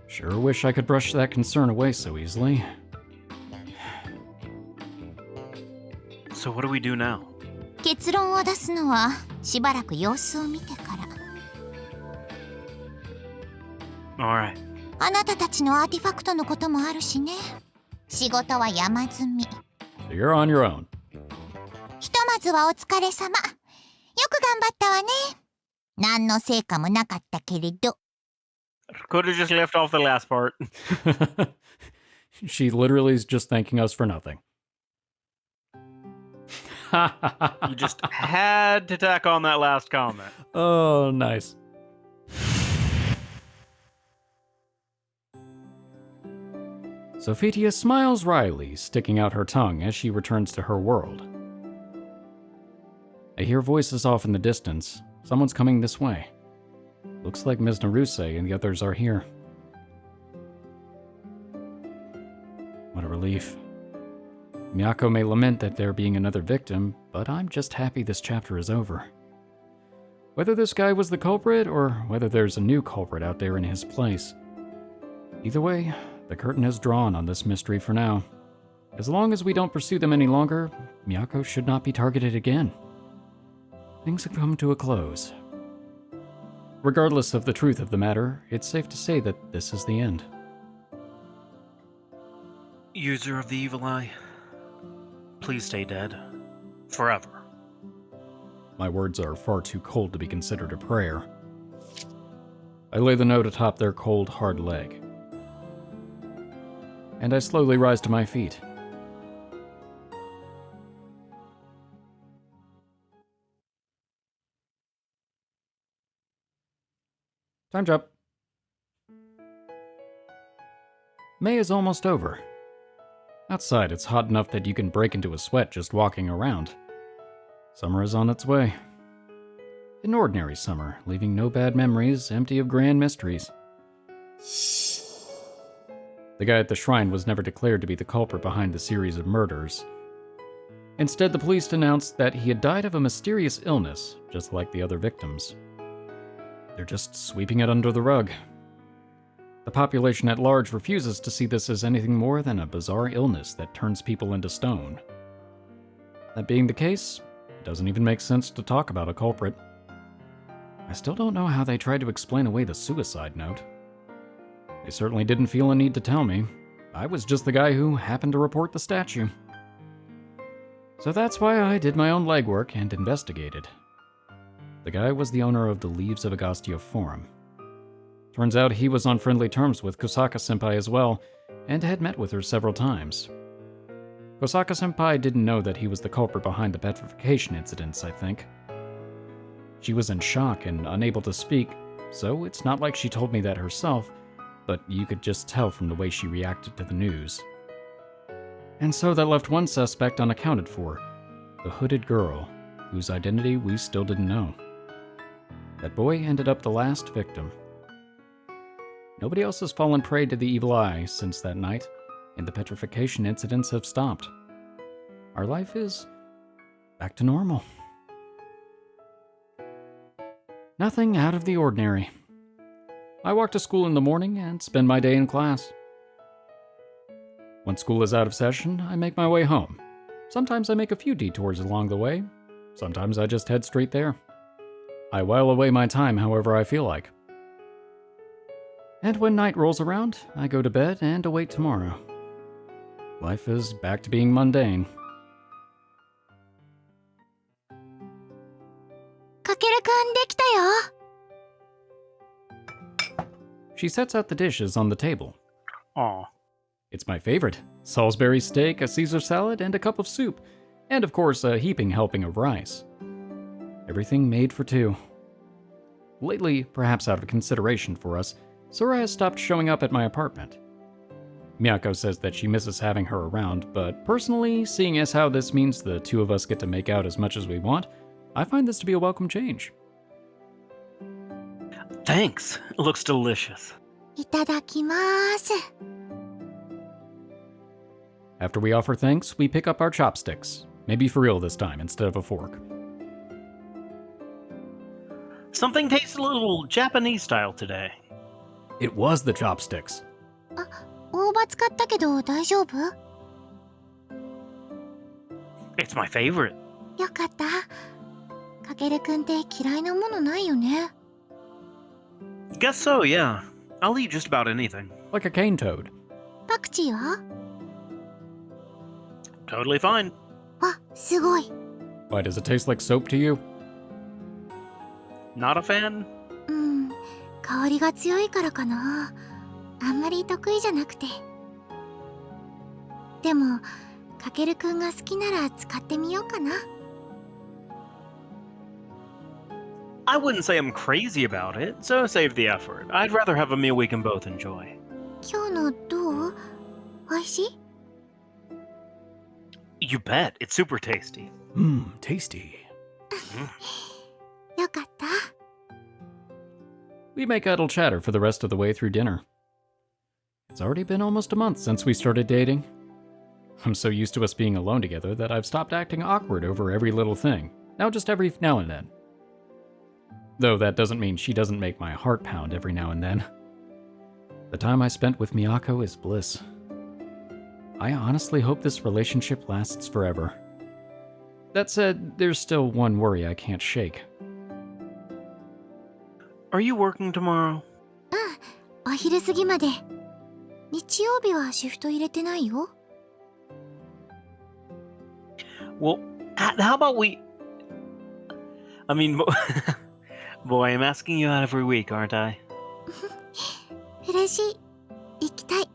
Sure wish I could brush that concern away so easily. So what do we do now? 結論を出すのはしばらく様子を見てから。Alright. あなたたちのアーティファクトのこともあるしね。仕事は山積み。 So you're on your own. ひとまずはお疲れ様。よく頑張ったわね。何の成果もなかったけれど。Could have just left off the last part. She literally is just thanking us for nothing. You just had to tack on that last comment. Oh, nice. Sophitia smiles wryly, sticking out her tongue as she returns to her world. I hear voices off in the distance. Someone's coming this way. Looks like Ms. Naruse and the others are here. What a relief. Miyako may lament that there being another victim, but I'm just happy this chapter is over. Whether this guy was the culprit, or whether there's a new culprit out there in his place. Either way, the curtain is drawn on this mystery for now. As long as we don't pursue them any longer, Miyako should not be targeted again. Things have come to a close. Regardless of the truth of the matter, it's safe to say that this is the end. User of the Evil Eye, please stay dead. Forever. My words are far too cold to be considered a prayer. I lay the note atop their cold, hard leg. And I slowly rise to my feet. Time's up. May is almost over. Outside, it's hot enough that you can break into a sweat just walking around. Summer is on its way. An ordinary summer, leaving no bad memories, empty of grand mysteries. The guy at the shrine was never declared to be the culprit behind the series of murders. Instead, the police announced that he had died of a mysterious illness, just like the other victims. They're just sweeping it under the rug. The population at large refuses to see this as anything more than a bizarre illness that turns people into stone. That being the case, it doesn't even make sense to talk about a culprit. I still don't know how they tried to explain away the suicide note. They certainly didn't feel a need to tell me. I was just the guy who happened to report the statue. So that's why I did my own legwork and investigated. The guy was the owner of the Leaves of Agastya forum. Turns out he was on friendly terms with Kosaka-senpai as well, and had met with her several times. Kosaka-senpai didn't know that he was the culprit behind the petrification incidents, I think. She was in shock and unable to speak, so it's not like she told me that herself, but you could just tell from the way she reacted to the news. And so that left one suspect unaccounted for, the hooded girl, whose identity we still didn't know. That boy ended up the last victim. Nobody else has fallen prey to the evil eye since that night, and the petrification incidents have stopped. Our life is back to normal. Nothing out of the ordinary. I walk to school in the morning and spend my day in class. Once school is out of session, I make my way home. Sometimes I make a few detours along the way. Sometimes I just head straight there. I while away my time however I feel like. And when night rolls around, I go to bed and await tomorrow. Life is back to being mundane. かけるくんできたよ。 She sets out the dishes on the table. Aw. It's my favorite. Salisbury steak, a Caesar salad, and a cup of soup. And of course, a heaping helping of rice. Everything made for two. Lately, perhaps out of consideration for us, Sora has stopped showing up at my apartment. Miyako says that she misses having her around, but personally, seeing as how this means the two of us get to make out as much as we want, I find this to be a welcome change. Thanks. It looks delicious. いただきます。 After we offer thanks, we pick up our chopsticks. Maybe for real this time, instead of a fork. Something tastes a little Japanese style today. It was the chopsticks. 大葉使ったけど大丈夫？ It's my favorite. よかった。かけるくんって嫌いなものないよね。 Guess so, yeah. I'll eat just about anything. Like a cane toad. パクチーは？ Totally fine. あ、すごい。 Why, does it taste like soap to you? Not a fan? うん、香りが強いからかな。あんまり得意じゃなくて。でも、かけるくんが好きなら使ってみようかな。 I wouldn't say I'm crazy about it, so save the effort. I'd rather have a meal we can both enjoy. 今日のどう？おいしい？ You bet. It's super tasty. Tasty. よかった。 We make idle chatter for the rest of the way through dinner. It's already been almost a month since we started dating. I'm so used to us being alone together that I've stopped acting awkward over every little thing. Now just every now and then. Though that doesn't mean she doesn't make my heart pound every now and then. The time I spent with Miyako is bliss. I honestly hope this relationship lasts forever. That said, there's still one worry I can't shake. Are you working tomorrow? お昼過ぎまで。日曜日はシフト入れてないよ。 Well, how about we... I mean, boy, I'm asking you out every week, aren't I? 嬉しい。行きたい。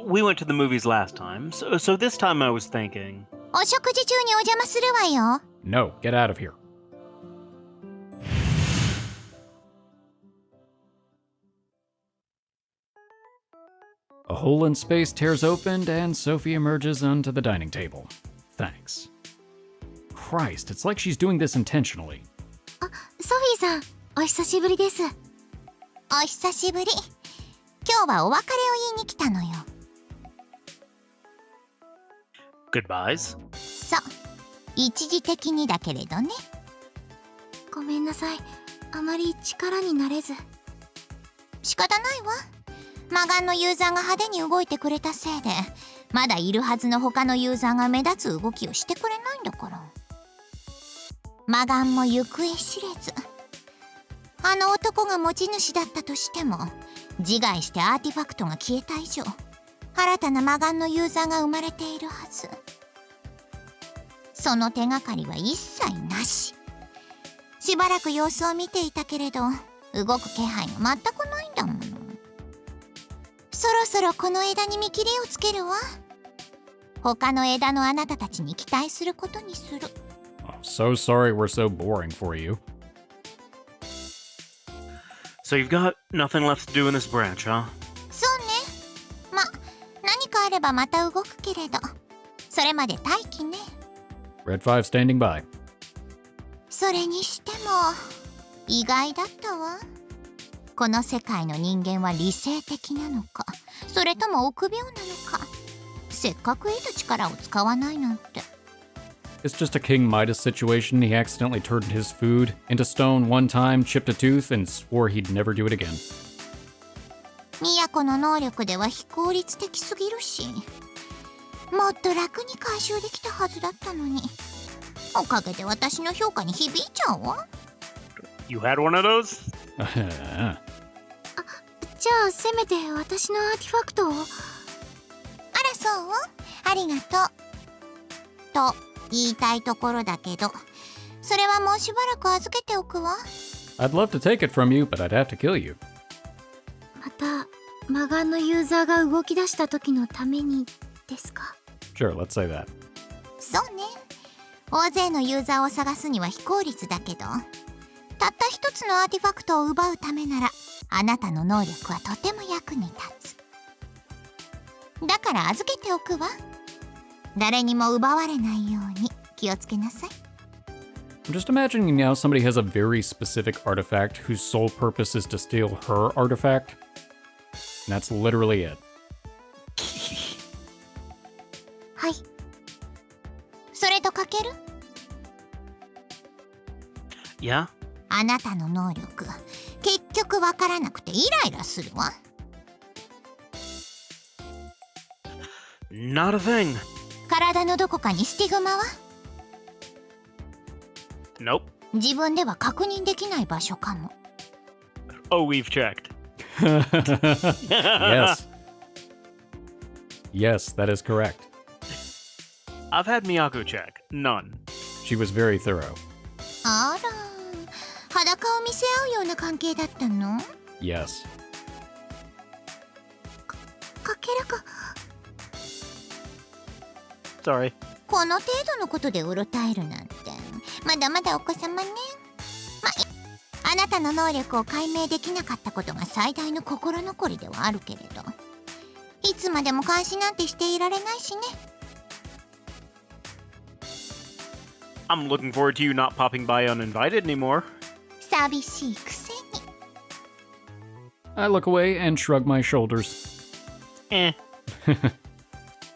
We went to the movies last time, so this time I was thinking... お食事中にお邪魔するわよ。 No, get out of here. A hole in space tears open and Sophie emerges onto the dining table. Thanks. Christ, it's like she's doing this intentionally. ソフィーさん、お久しぶりです。お久しぶり。今日はお別れを言いに来たのよ。 Goodbyes? そう、一時的にだけれどね。ごめんなさい、あまり力になれず。仕方ないわ。魔眼のユーザーが派手に動いてくれたせいで、まだいるはずの他のユーザーが目立つ動きをしてくれないんだから。魔眼も行方知れず。あの男が持ち主だったとしても、自害してアーティファクトが消えた以上、新たな魔眼のユーザーが生まれているはず。その手がかりは一切なし。しばらく様子を見ていたけれど、動く気配が全くないんだもの。そろそろこの枝に見切りをつけるわ。他の枝のあなたたちに期待することにする。Oh, so sorry we're so boring for you. So you've got nothing left to do in this branch, huh? そうね。ま、何かあればまた動くけれど。それまで待機ね。 Red 5 standing by. それにしても意外だったわ。この世界の人間は理性的なのか、それとも臆病なのか。せっかく得た力を使わないなんて。 It's just a King Midas situation. He accidentally turned his food into stone one time, chipped a tooth, and swore he'd never do it again. 都の能力では非効率的すぎるし、もっと楽に回収できたはずだったのに。おかげで私の評価に響いちゃうわ。 You had one of those? じゃあせめて私のアーティファクトを。あらそう？ありがとう。と言いたいところだけど、それはもうしばらく預けておくわ。 I'd love to take it from you, but I'd have to kill you. また魔眼のユーザーが動き出した時のためにですか？ Sure, let's say that. そうね。大勢のユーザーを探すには非効率だけど、たった一つのアーティファクトを奪うためなら、あなたの能力はとても役に立つ。だから預けておくわ。誰にも奪われないように気をつけなさい。 I'm just imagining now somebody has a very specific artifact whose sole purpose is to steal her artifact. And that's literally it. はい。それとかける？ Yeah? あなたの能力、結局わからなくてイライラするわ。 Not a thing. 体のどこかにスティグマは？ Nope. 自分では確認できない場所かも。 Oh, we've checked. Yes. Yes, that is correct. I've had Miyako check. None. She was very thorough. あら、裸を見せ合うような関係だったの？ Yes. かけるか。 Sorry. この程度のことでうろたえるなんて、まだまだお子様ね。あなたの能力を解明できなかったことが最大の心残りではあるけれど、いつまでも監視なんてしていられないしね。 I'm looking forward to you not popping by uninvited anymore. 寂しいくせに。 I look away and shrug my shoulders. Eh.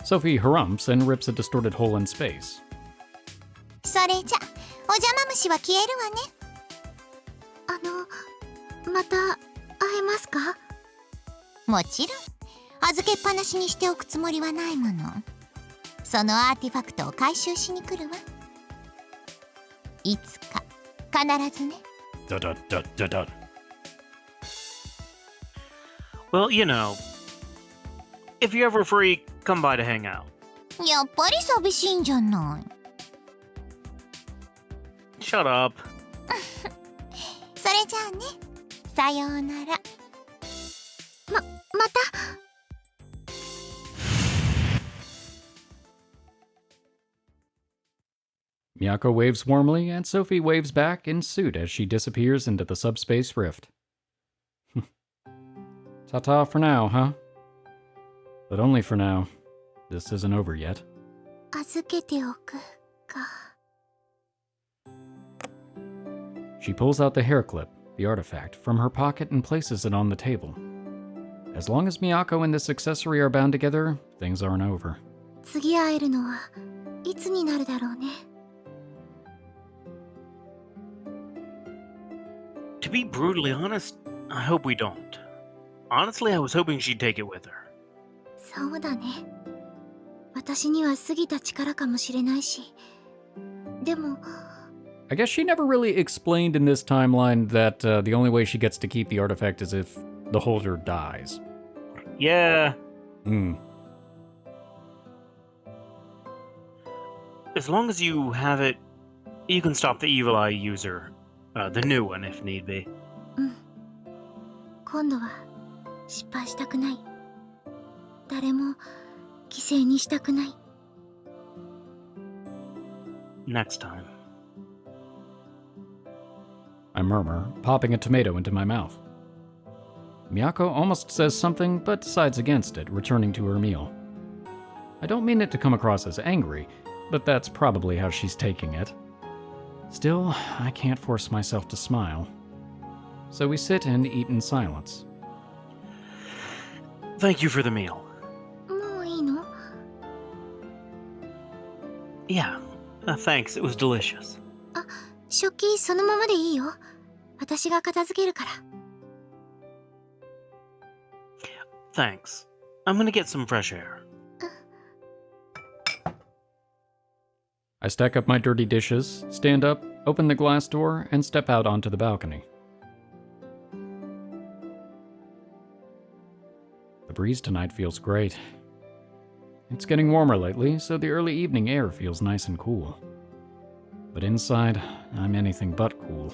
Sophie harumphs and rips a distorted hole in space. それじゃ、お邪魔虫は消えるわね。また会えますか？もちろん。預けっぱなしにしておくつもりはないもの。そのアーティファクトを回収しに来るわ。いつか必ずね。 Dun, dun, dun, dun, dun. Well, you know, if you're ever free, come by to hang out. やっぱり寂しいんじゃない。 Shut up. それじゃあね。さようなら。また。Miyako waves warmly, and Sophie waves back in suit as she disappears into the subspace rift. Ta-ta for now, huh? But only for now. This isn't over yet. 預けておくか。 She pulls out the hair clip, the artifact, from her pocket and places it on the table. As long as Miyako and this accessory are bound together, things aren't over. 次会えるのはいつになるだろうね。 To be brutally honest, I hope we don't. Honestly, I was hoping she'd take it with her. そうだね。私には過ぎた力かもしれないし。でも、 I guess she never really explained in this timeline that the only way she gets to keep the artifact is if the holder dies. Yeah, as long as you have it, you can stop the evil eye user. The new one, if need be. 今度は失敗したくない。誰も犠牲にしたくない。 Next time. I murmur, popping a tomato into my mouth. Miyako almost says something, but decides against it, returning to her meal. I don't mean it to come across as angry, but that's probably how she's taking it. Still, I can't force myself to smile. So we sit and eat in silence. Thank you for the meal. もういいの？ Yeah, thanks. It was delicious. 食器そのままでいいよ。私が片付けるから。 Thanks. I'm gonna get some fresh air. I stack up my dirty dishes, stand up, open the glass door, and step out onto the balcony. The breeze tonight feels great. It's getting warmer lately, so the early evening air feels nice and cool. But inside, I'm anything but cool.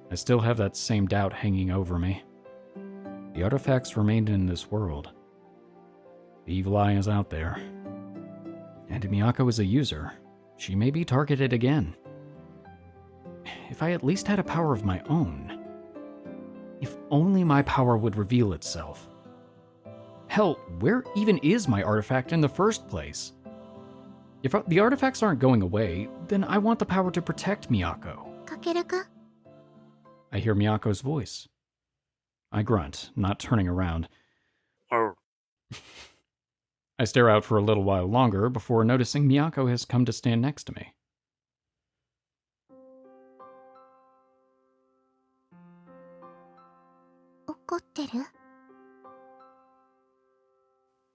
I still have that same doubt hanging over me. The artifacts remained in this world. The evil eye is out there. And Miyako is a user. She may be targeted again. If I at least had a power of my own. If only my power would reveal itself. Hell, where even is my artifact in the first place? If the artifacts aren't going away, then I want the power to protect Miyako. かけるくん？ I hear Miyako's voice. I grunt, not turning around. Oh. I stare out for a little while longer before noticing Miyako has come to stand next to me. 怒ってる？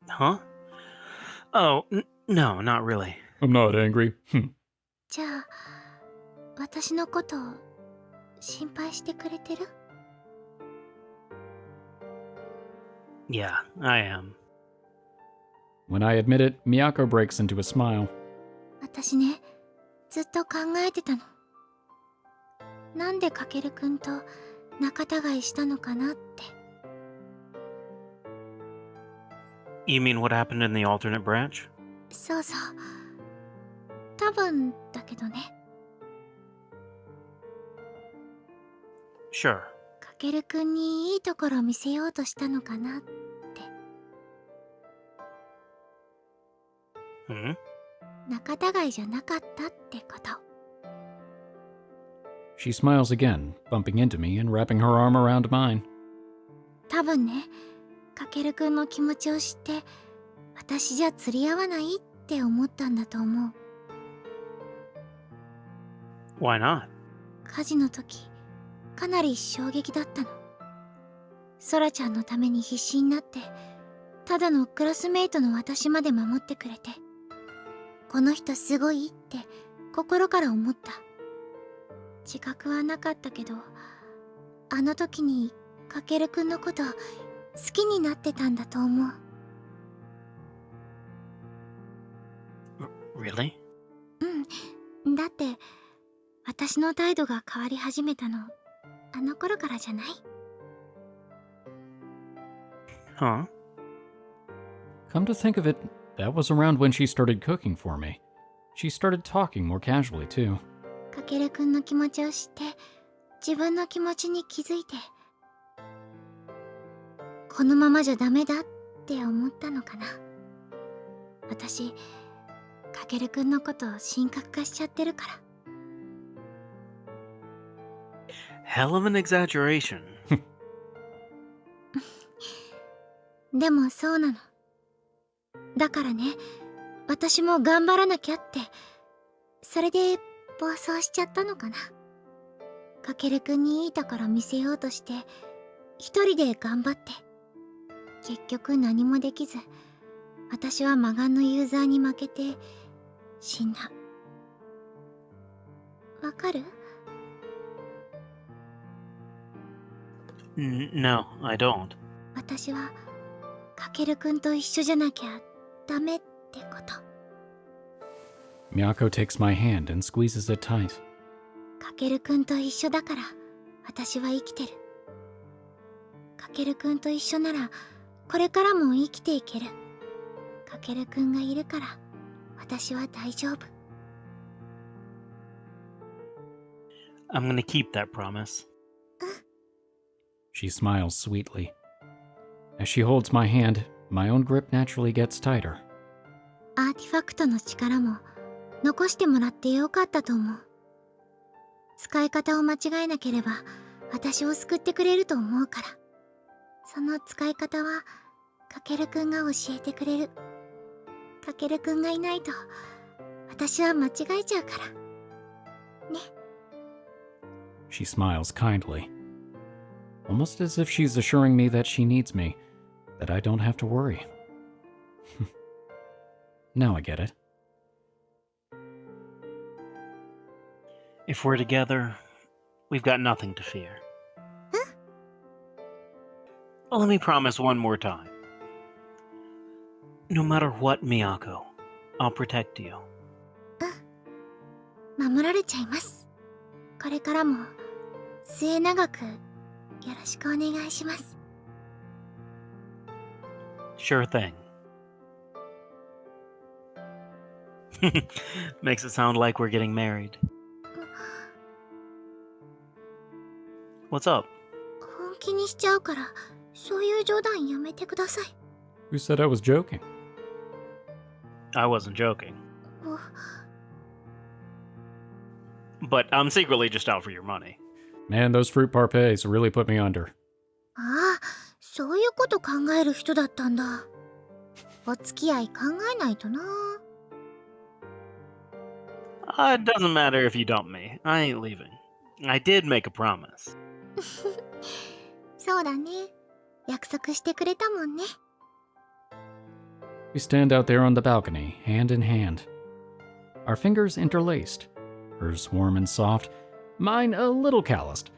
Huh? Oh, no, not really. I'm not angry. じゃあ、私のこと心配してくれてる？ Yeah, I am. When I admit it, Miyako breaks into a smile. 私ね、ずっと考えてたの。なんでかけるくんと仲違いしたのかなって。 You mean what happened in the alternate branch? そうそう。多分だけどね。 Sure. かけるくんにいいところを見せようとしたのかなって。 Hmm? 仲違いじゃなかったってこと。 She smiles again, bumping into me and wrapping her arm around mine. 多分ね、かけるくんの気持ちを知って、私じゃ釣り合わないって思ったんだと思う。 Why not? 火事の時、かなり衝撃だったの。ソラちゃんのために必死になって、ただのクラスメイトの私まで守ってくれて、この人すごいって心から思った。自覚はなかったけど、あの時にかけるくんのこと好きになってたんだと思う。 Really? うん。だって、私の態度が変わり始めたの、あの頃からじゃない？ Huh? Come to think of it, that was around when she started cooking for me. She started talking more casually, too. かけるくんの気持ちを知って、自分の気持ちに気づいて、このままじゃダメだって思ったのかな。私、かけるくんのことを神格化しちゃってるから。 Hell of an exaggeration. でもそうなの。だからね、私も頑張らなきゃって、それで暴走しちゃったのかな。かけるくんにいいところ見せようとして、一人で頑張って。結局何もできず、私は魔眼のユーザーに負けて、死んだ。わかる？ No, I don't. 私は、かけるくんと一緒じゃなきゃダメってこと。 Miyako takes my hand and squeezes it tight. かけるくんと一緒だから私は生きてる。かけるくんと一緒ならこれからも生きていける。かけるくんがいるから私は大丈夫。I'm gonna keep that promise. She smiles sweetly. As she holds my hand, my own grip naturally gets tighter. アーティファクトの力も残してもらってよかったと思う。使い方を間違えなければ私を救ってくれると思うから。その使い方はかけるくんが教えてくれる。かけるくんがいないと私は間違えちゃうから。ね。She smiles kindly, almost as if she's assuring me that she needs me, that I don't have to worry. Now I get it. If we're together, we've got nothing to fear. Huh? Let me promise one more time. No matter what, Miyako, I'll protect you. 守られちゃいます。これからも末永くよろしくお願いします。Sure thing. Makes it sound like we're getting married. What's up? 本気にしちゃうからそういう冗談やめてください。 Who said I was joking? I wasn't joking. お But I'm secretly just out for your money. Man, those fruit parfaits really put me under. ああ、そういうこと考える人だったんだ。お付き合い考えないとな。It doesn't matter if you dump me. I ain't leaving. I did make a promise. そうだね。約束してくれたもんね。We stand out there on the balcony, hand in hand. Our fingers interlaced, hers warm and soft, mine a little calloused.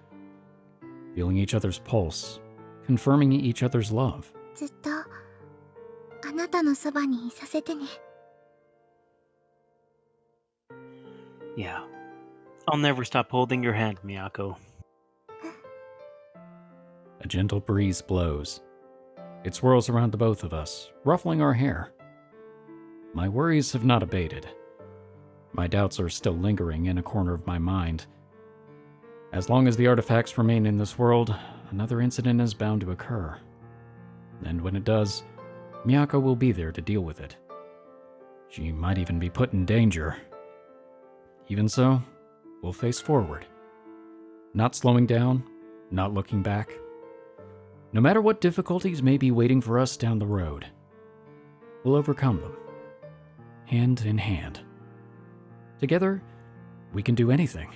Feeling each other's pulse, confirming each other's love. ずっとあなたのそばにいさせてね。Yeah. I'll never stop holding your hand, Miyako. A gentle breeze blows. It swirls around the both of us, ruffling our hair. My worries have not abated. My doubts are still lingering in a corner of my mind. As long as the artifacts remain in this world, another incident is bound to occur. And when it does, Miyako will be there to deal with it. She might even be put in danger. Even so, we'll face forward. Not slowing down, not looking back. No matter what difficulties may be waiting for us down the road, we'll overcome them, hand in hand. Together, we can do anything.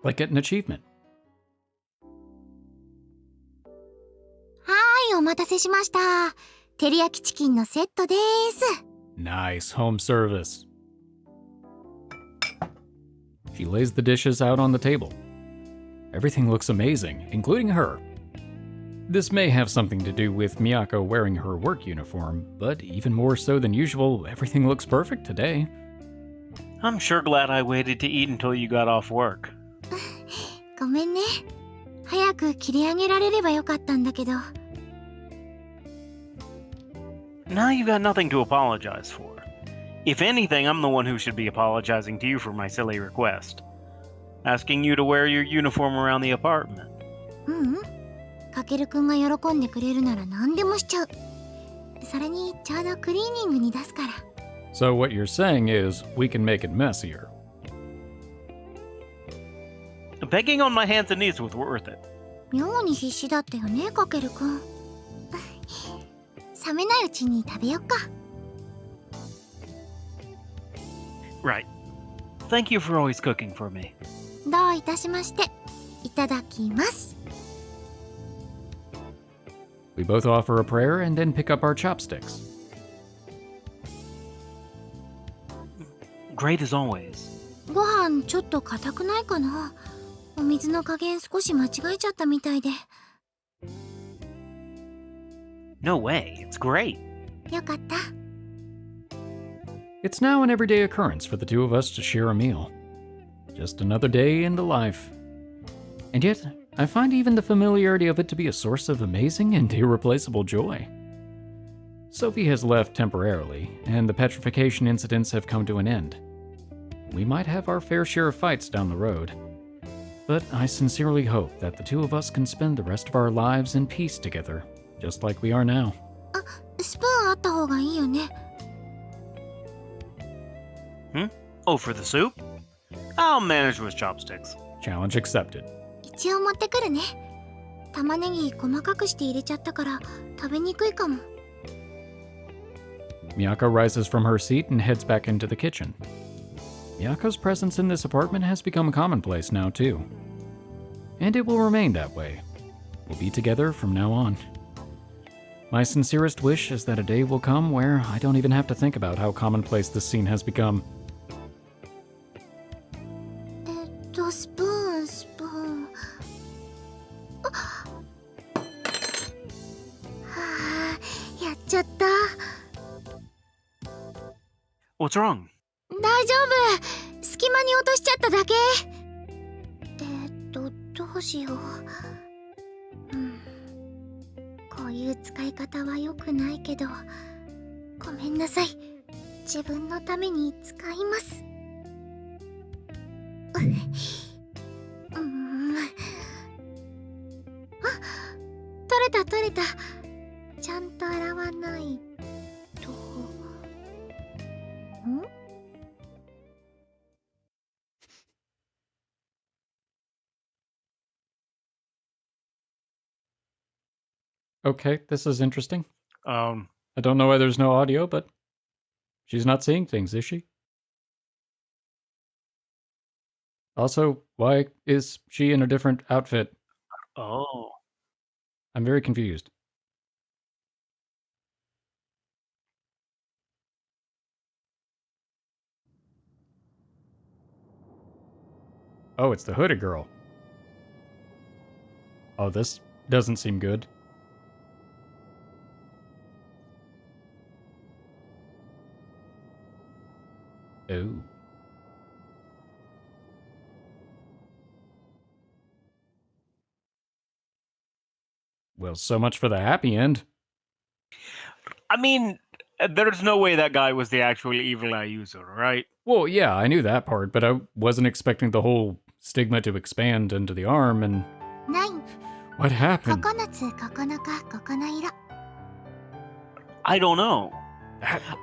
Like get an achievement. はーい、お待たせしました。照り焼きチキンのセットです。 Nice home service. She lays the dishes out on the table. Everything looks amazing, including her. This may have something to do with Miyako wearing her work uniform, but even more so than usual, everything looks perfect today. I'm sure glad I waited to eat until you got off work. ごめんね。早く切り上げられればよかったんだけど。 Now you've got nothing to apologize for. If anything, I'm the one who should be apologizing to you for my silly request. Asking you to wear your uniform around the apartment. ううん。かけるくんが喜んでくれるなら何でもしちゃう。それにちょうどクリーニングに出すから。 So what you're saying is, we can make it messier. Begging on my hands and knees was worth it. 妙に必死だったよね、かけるくん。冷めないうちに食べよっか。 Right. Thank you for always cooking for me. どういたしまして。いただきます。 We both offer a prayer and then pick up our chopsticks. Great as always. ご飯ちょっと硬くないかな。お水の加減少し間違えちゃったみたいで。 No way. It's great. よかった。 It's now an everyday occurrence for the two of us to share a meal. Just another day in the life. And yet, I find even the familiarity of it to be a source of amazing and irreplaceable joy. Sophie has left temporarily, and the petrification incidents have come to an end. We might have our fair share of fights down the road, but I sincerely hope that the two of us can spend the rest of our lives in peace together, just like we are now. スプーンあった方がいいよね。 Oh, for the soup? I'll manage with chopsticks. Challenge accepted. 一応持ってくるね。玉ねぎ細かくして入れちゃったから食べにくいかも。 Miyako rises from her seat and heads back into the kitchen. Miyako's presence in this apartment has become commonplace now, too. And it will remain that way. We'll be together from now on. My sincerest wish is that a day will come where I don't even have to think about how commonplace this scene has become. スプーン、スプーン。はあ、やっちゃった。 What's wrong? 大丈夫。隙間に落としちゃっただけ。どうしよう。こういう使い方は良くないけど、ごめんなさい。自分のために使います。取れた。ちゃんと洗わないと。Okay, this is interesting. Um, I don't know why there's no audio, but she's not seeing things, is she? Also, why is she in a different outfit? oh. I'm very confused. Oh, it's the hooded girl. Oh, this doesn't seem good. Oh. Well, so much for the happy end. I mean, there's no way that guy was the actual evil eye user, right? Well, yeah, I knew that part, but I wasn't expecting the whole stigma to expand into the arm, and... 9 What happened? 9つ9日9色 I don't know.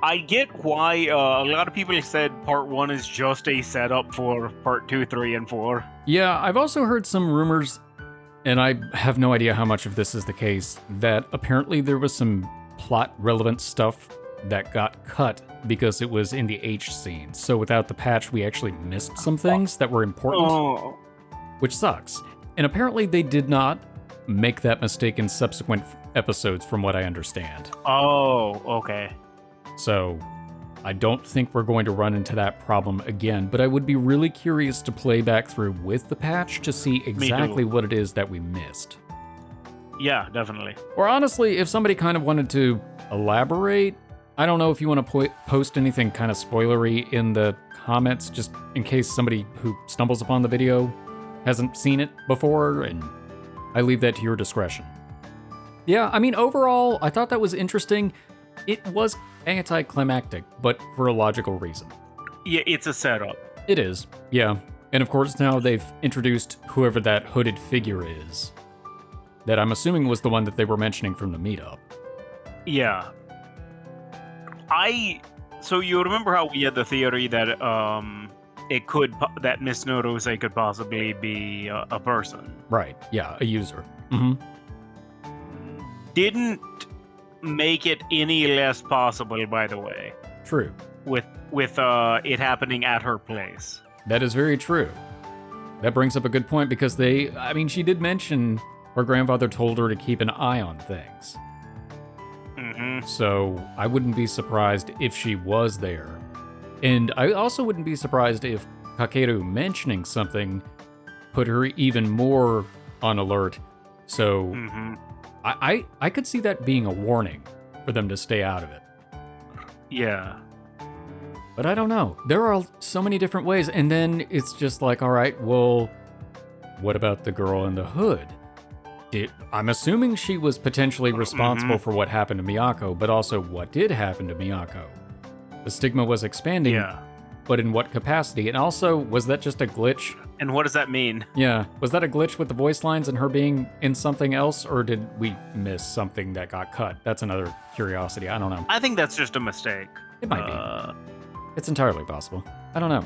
I get why a lot of people said part 1 is just a setup for part 2, 3, and 4. Yeah, I've also heard some rumors, and I have no idea how much of this is the case, that apparently there was some plot-relevant stuff that got cut because it was in the H scene. So without the patch, we actually missed some things that were important, Oh. which sucks. And apparently they did not make that mistake in subsequent episodes, from what I understand. Oh, okay. So I don't think we're going to run into that problem again, but I would be really curious to play back through with the patch to see exactly what it is that we missed. Yeah, definitely. Or honestly, if somebody kind of wanted to elaborate, I don't know if you want to post anything kind of spoilery in the comments, just in case somebody who stumbles upon the video hasn't seen it before, and I leave that to your discretion. Yeah, I mean, overall, I thought that was interesting. It was anticlimactic, but for a logical reason. Yeah, it's a setup. It is, yeah. And of course now they've introduced whoever that hooded figure is. That I'm assuming was the one that they were mentioning from the meetup. Yeah. So you remember how we had the theory that that Miss Norose could possibly be a person? Right, yeah, a user. Mm-hmm. Didn't make it any less possible, by the way. True. With it happening at her place. That is very true. That brings up a good point because she did mention her grandfather told her to keep an eye on things. Mm-hmm. So I wouldn't be surprised if she was there. And I also wouldn't be surprised if Kakeru mentioning something put her even more on alert. So I could see that being a warning for them to stay out of it. Yeah. But I don't know. There are so many different ways. And then it's just like, all right, well, what about the girl in the hood? I'm assuming she was potentially responsible for what happened to Miyako, but also what did happen to Miyako. The stigma was expanding, Yeah. but in what capacity? And also, was that just a glitch? And what does that mean? Yeah, was that a glitch with the voice lines and her being in something else, or did we miss something that got cut? That's another curiosity. I don't know. I think that's just a mistake. It might be. It's entirely possible. I don't know.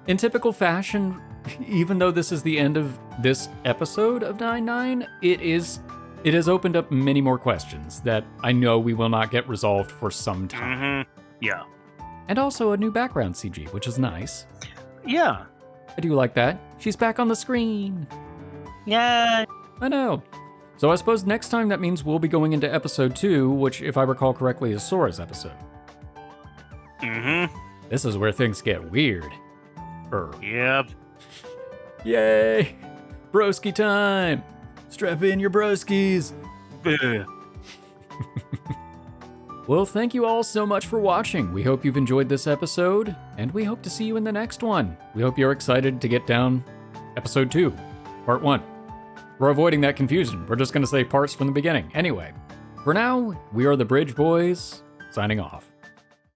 In typical fashion, even though this is the end of this episode of 9-9, it has opened up many more questions that I know we will not get resolved for some time. Yeah. And also a new background CG, which is nice. Yeah. I do like that. She's back on the screen. Yeah. I know. So I suppose next time that means we'll be going into episode 2, which, if I recall correctly, is Sora's episode. This is where things get weird. Yep. Yay! Broski time! Strap in your broskies! Well, thank you all so much for watching. We hope you've enjoyed this episode, and we hope to see you in the next one. We hope you're excited to get down episode 2, part 1. We're avoiding that confusion. We're just going to say parts from the beginning. Anyway, for now, we are the Bridge Boys, signing off.